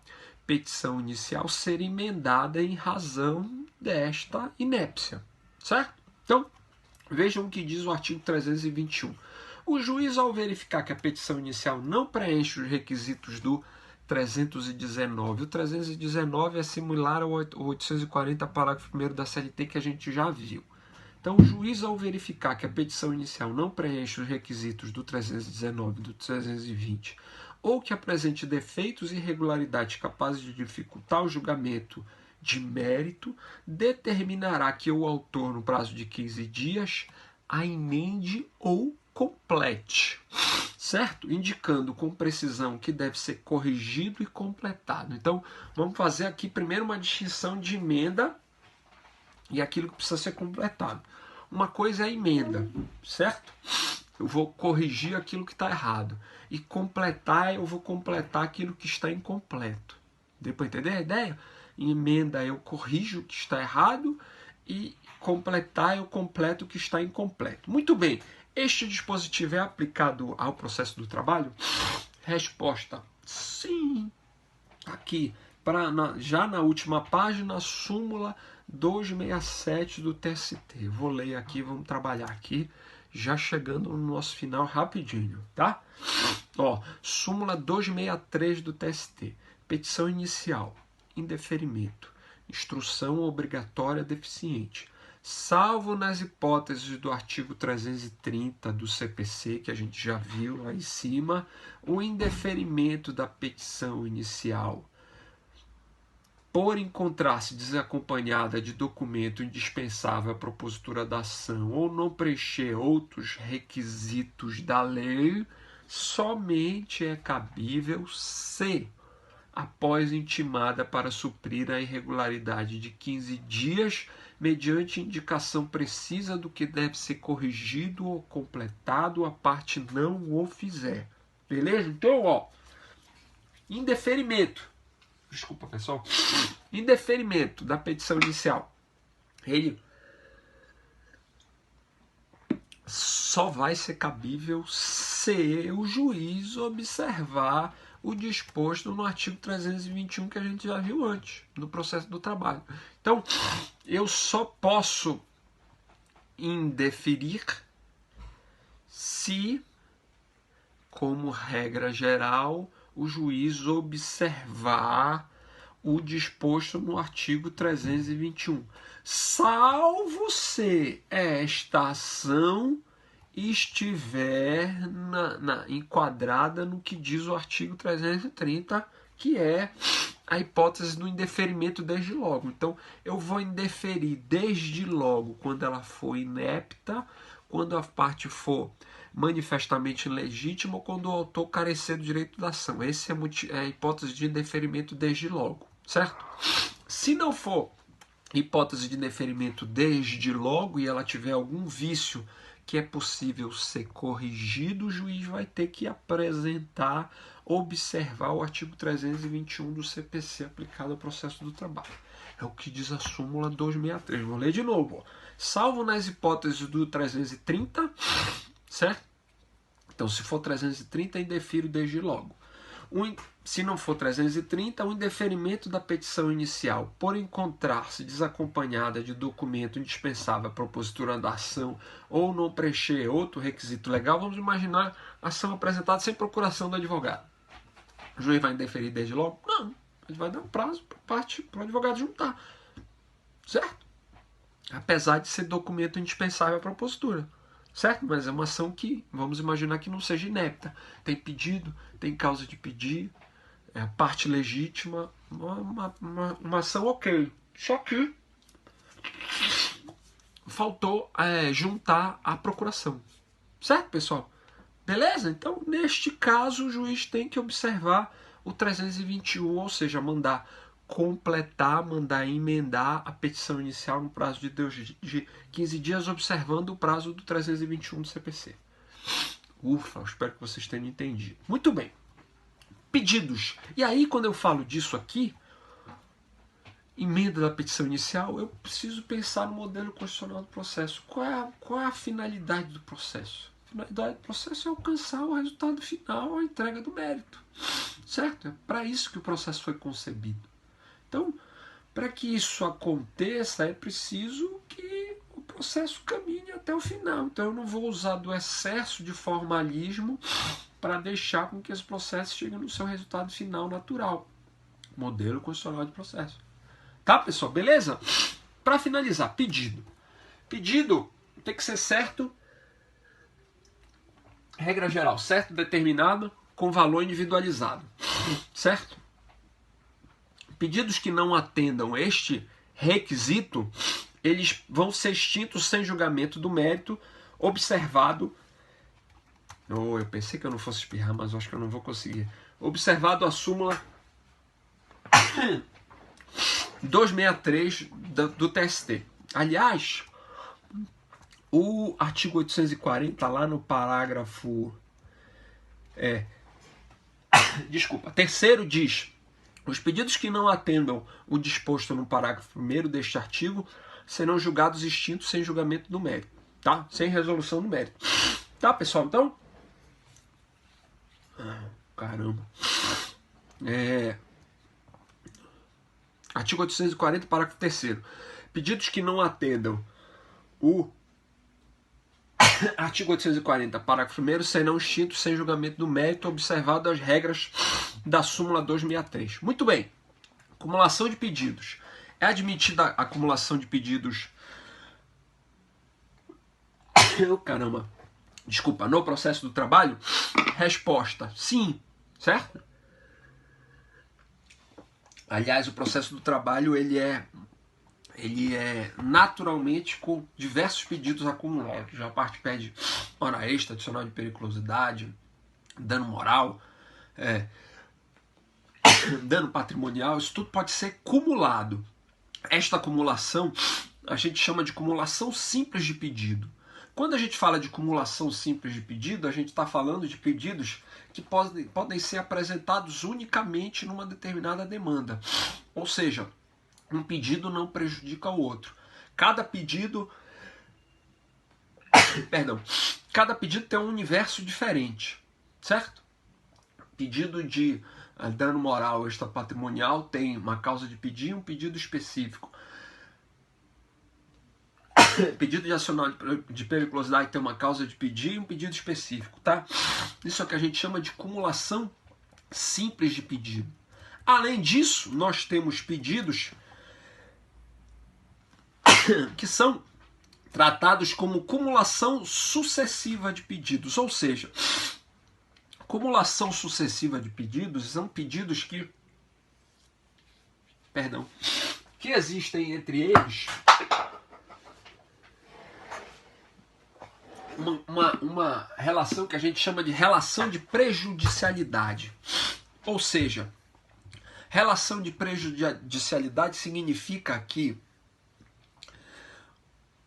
petição inicial ser emendada em razão desta inépcia, certo? Então, vejam o que diz o artigo 321. O juiz, ao verificar que a petição inicial não preenche os requisitos do 319, o 319 é similar ao 840, parágrafo 1º da CLT, que a gente já viu. Então, o juiz, ao verificar que a petição inicial não preenche os requisitos do 319 e do 320, ou que apresente defeitos e irregularidades capazes de dificultar o julgamento de mérito, determinará que o autor, no prazo de 15 dias, a emende ou complete, certo? Indicando com precisão que deve ser corrigido e completado. Então, vamos fazer aqui primeiro uma distinção de emenda e aquilo que precisa ser completado. Uma coisa é a emenda, certo? Eu vou corrigir aquilo que está errado. E completar, eu vou completar aquilo que está incompleto. Deu para entender a ideia? Em emenda, eu corrijo o que está errado e completar, eu completo o que está incompleto. Muito bem. Este dispositivo é aplicado ao processo do trabalho? Resposta: sim. Aqui, já na última página, súmula 267 do TST. Vou ler aqui, vamos trabalhar aqui, já chegando no nosso final rapidinho, tá? Ó, súmula 263 do TST. Petição inicial, indeferimento, instrução obrigatória deficiente. Salvo nas hipóteses do artigo 330 do CPC, que a gente já viu lá em cima, o indeferimento da petição inicial por encontrar-se desacompanhada de documento indispensável à propositura da ação ou não preencher outros requisitos da lei, somente é cabível se, após intimada para suprir a irregularidade de 15 dias, mediante indicação precisa do que deve ser corrigido ou completado, a parte não o fizer. Beleza? Então, ó, indeferimento, desculpa pessoal, indeferimento da petição inicial, ele só vai ser cabível se o juiz observar o disposto no artigo 321 que a gente já viu antes, no processo do trabalho. Então, eu só posso indeferir se, como regra geral, o juiz observar o disposto no artigo 321, salvo se esta ação estiver enquadrada no que diz o artigo 330, que é a hipótese do indeferimento desde logo. Então, eu vou indeferir desde logo quando ela for inepta, quando a parte for manifestamente ilegítima ou quando o autor carecer do direito da ação. Essa é a hipótese de indeferimento desde logo, certo? Se não for hipótese de indeferimento desde logo e ela tiver algum vício que é possível ser corrigido, o juiz vai ter que apresentar, observar o artigo 321 do CPC aplicado ao processo do trabalho. É o que diz a súmula 263. Vou ler de novo. Salvo nas hipóteses do 330, certo? Então, se for 330, indefiro desde logo. Se não for 330, o indeferimento da petição inicial, por encontrar-se desacompanhada de documento indispensável à propositura da ação ou não preencher outro requisito legal, vamos imaginar a ação apresentada sem procuração do advogado. O juiz vai indeferir desde logo? Não. Ele vai dar um prazo para o advogado juntar. Certo? Apesar de ser documento indispensável à propositura. Certo? Mas é uma ação que, vamos imaginar que não seja inepta. Tem pedido, tem causa de pedir, é a parte legítima, uma ação ok. Só que faltou juntar a procuração. Certo, pessoal? Beleza? Então, neste caso, o juiz tem que observar o 321, ou seja, mandar completar, mandar emendar a petição inicial no prazo de 15 dias, observando o prazo do 321 do CPC. Ufa, espero que vocês tenham entendido. Muito bem. Pedidos. E aí, quando eu falo disso aqui, emenda da petição inicial, eu preciso pensar no modelo constitucional do processo. Qual é a finalidade do processo? A finalidade do processo é alcançar o resultado final, a entrega do mérito. Certo? É para isso que o processo foi concebido. Então, para que isso aconteça, é preciso que o processo caminhe até o final. Então, eu não vou usar do excesso de formalismo para deixar com que esse processo chegue no seu resultado final natural. Modelo constitucional de processo. Tá, pessoal? Beleza? Para finalizar, pedido. Pedido tem que ser certo, regra geral, certo, determinado, com valor individualizado. Certo? Pedidos que não atendam este requisito, eles vão ser extintos sem julgamento do mérito, observado... eu pensei que eu não fosse espirrar, mas acho que eu não vou conseguir. Observado a súmula 263 do TST. Aliás, o artigo 840, lá no parágrafo... terceiro diz: os pedidos que não atendam o disposto no parágrafo 1º deste artigo serão julgados extintos sem julgamento do mérito, tá? Sem resolução do mérito. Tá, pessoal? Então... caramba. Artigo 840, parágrafo 3º. Pedidos que não atendam o artigo 840, parágrafo 1º, serão extintos sem julgamento do mérito, observado as regras da súmula 263. Muito bem. Acumulação de pedidos. É admitida a acumulação de pedidos... caramba. Desculpa, no processo do trabalho? Resposta: sim. Certo? Aliás, o processo do trabalho ele é naturalmente com diversos pedidos acumulados. A parte pede hora extra, adicional de periculosidade, dano moral, dano patrimonial, isso tudo pode ser cumulado. Esta acumulação a gente chama de acumulação simples de pedido. Quando a gente fala de cumulação simples de pedido, a gente está falando de pedidos que podem ser apresentados unicamente numa determinada demanda. Ou seja, um pedido não prejudica o outro. Cada pedido tem um universo diferente, certo? Pedido de dano moral extrapatrimonial tem uma causa de pedir e um pedido específico. Pedido de adicional de periculosidade tem uma causa de pedir e um pedido específico, tá? Isso é o que a gente chama de cumulação simples de pedido. Além disso, nós temos pedidos que são tratados como cumulação sucessiva de pedidos, ou seja, cumulação sucessiva de pedidos são pedidos que existem entre eles uma relação que a gente chama de relação de prejudicialidade. Ou seja, relação de prejudicialidade significa que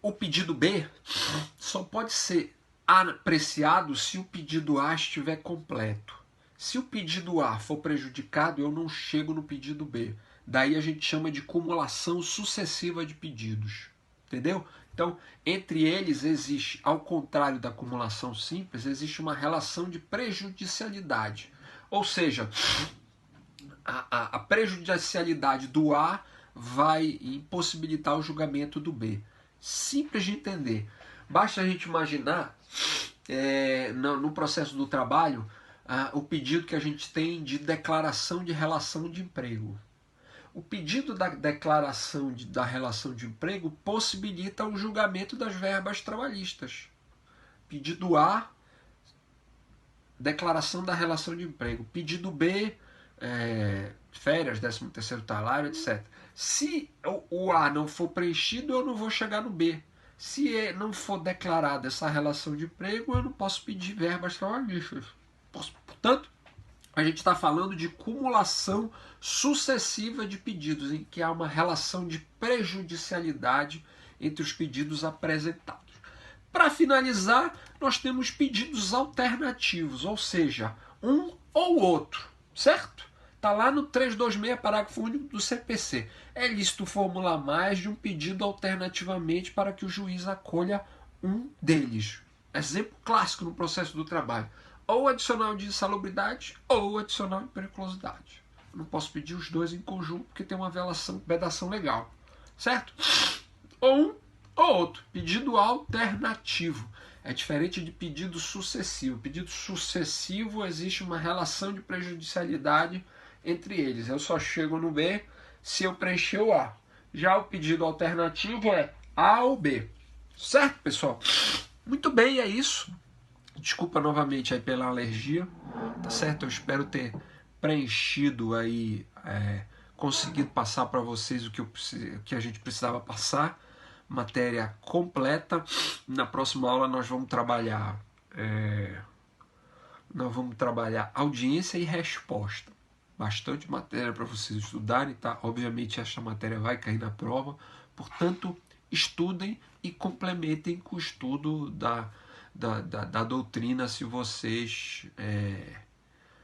o pedido B só pode ser apreciado se o pedido A estiver completo. Se o pedido A for prejudicado, eu não chego no pedido B. Daí a gente chama de cumulação sucessiva de pedidos. Entendeu? Então, entre eles existe, ao contrário da acumulação simples, existe uma relação de prejudicialidade. Ou seja, a prejudicialidade do A vai impossibilitar o julgamento do B. Simples de entender. Basta a gente imaginar, no processo do trabalho, o pedido que a gente tem de declaração de relação de emprego. O pedido da declaração da relação de emprego possibilita o julgamento das verbas trabalhistas. Pedido A, declaração da relação de emprego. Pedido B, férias, 13º salário, etc. Se o A não for preenchido, eu não vou chegar no B. Se não for declarada essa relação de emprego, eu não posso pedir verbas trabalhistas. Portanto, a gente está falando de cumulação sucessiva de pedidos, em que há uma relação de prejudicialidade entre os pedidos apresentados. Para finalizar, nós temos pedidos alternativos, ou seja, um ou outro, certo? Está lá no 326, parágrafo único do CPC. É lícito formular mais de um pedido alternativamente para que o juiz acolha um deles. Exemplo clássico no processo do trabalho. Ou adicional de insalubridade ou adicional de periculosidade. Eu não posso pedir os dois em conjunto porque tem uma vedação legal. Certo? Ou um ou outro. Pedido alternativo. É diferente de pedido sucessivo. Pedido sucessivo existe uma relação de prejudicialidade entre eles. Eu só chego no B se eu preencher o A. Já o pedido alternativo é A ou B. Certo, pessoal? Muito bem, é isso. Desculpa novamente aí pela alergia, tá certo? Eu espero ter preenchido aí, conseguido passar para vocês o que a gente precisava passar. Matéria completa. Na próxima aula nós vamos trabalhar audiência e resposta. Bastante matéria para vocês estudarem, tá? Obviamente essa matéria vai cair na prova, portanto, estudem e complementem com o estudo da doutrina se vocês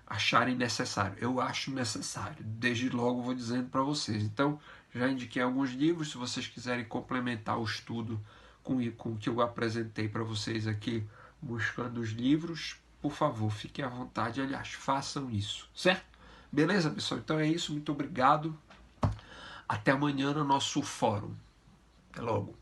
acharem necessário. Eu acho necessário, desde logo vou dizendo para vocês. Então, já indiquei alguns livros, se vocês quiserem complementar o estudo com o que eu apresentei para vocês aqui, buscando os livros, por favor, fiquem à vontade, aliás, façam isso, certo? Beleza, pessoal? Então é isso, muito obrigado. Até amanhã no nosso fórum. Até logo.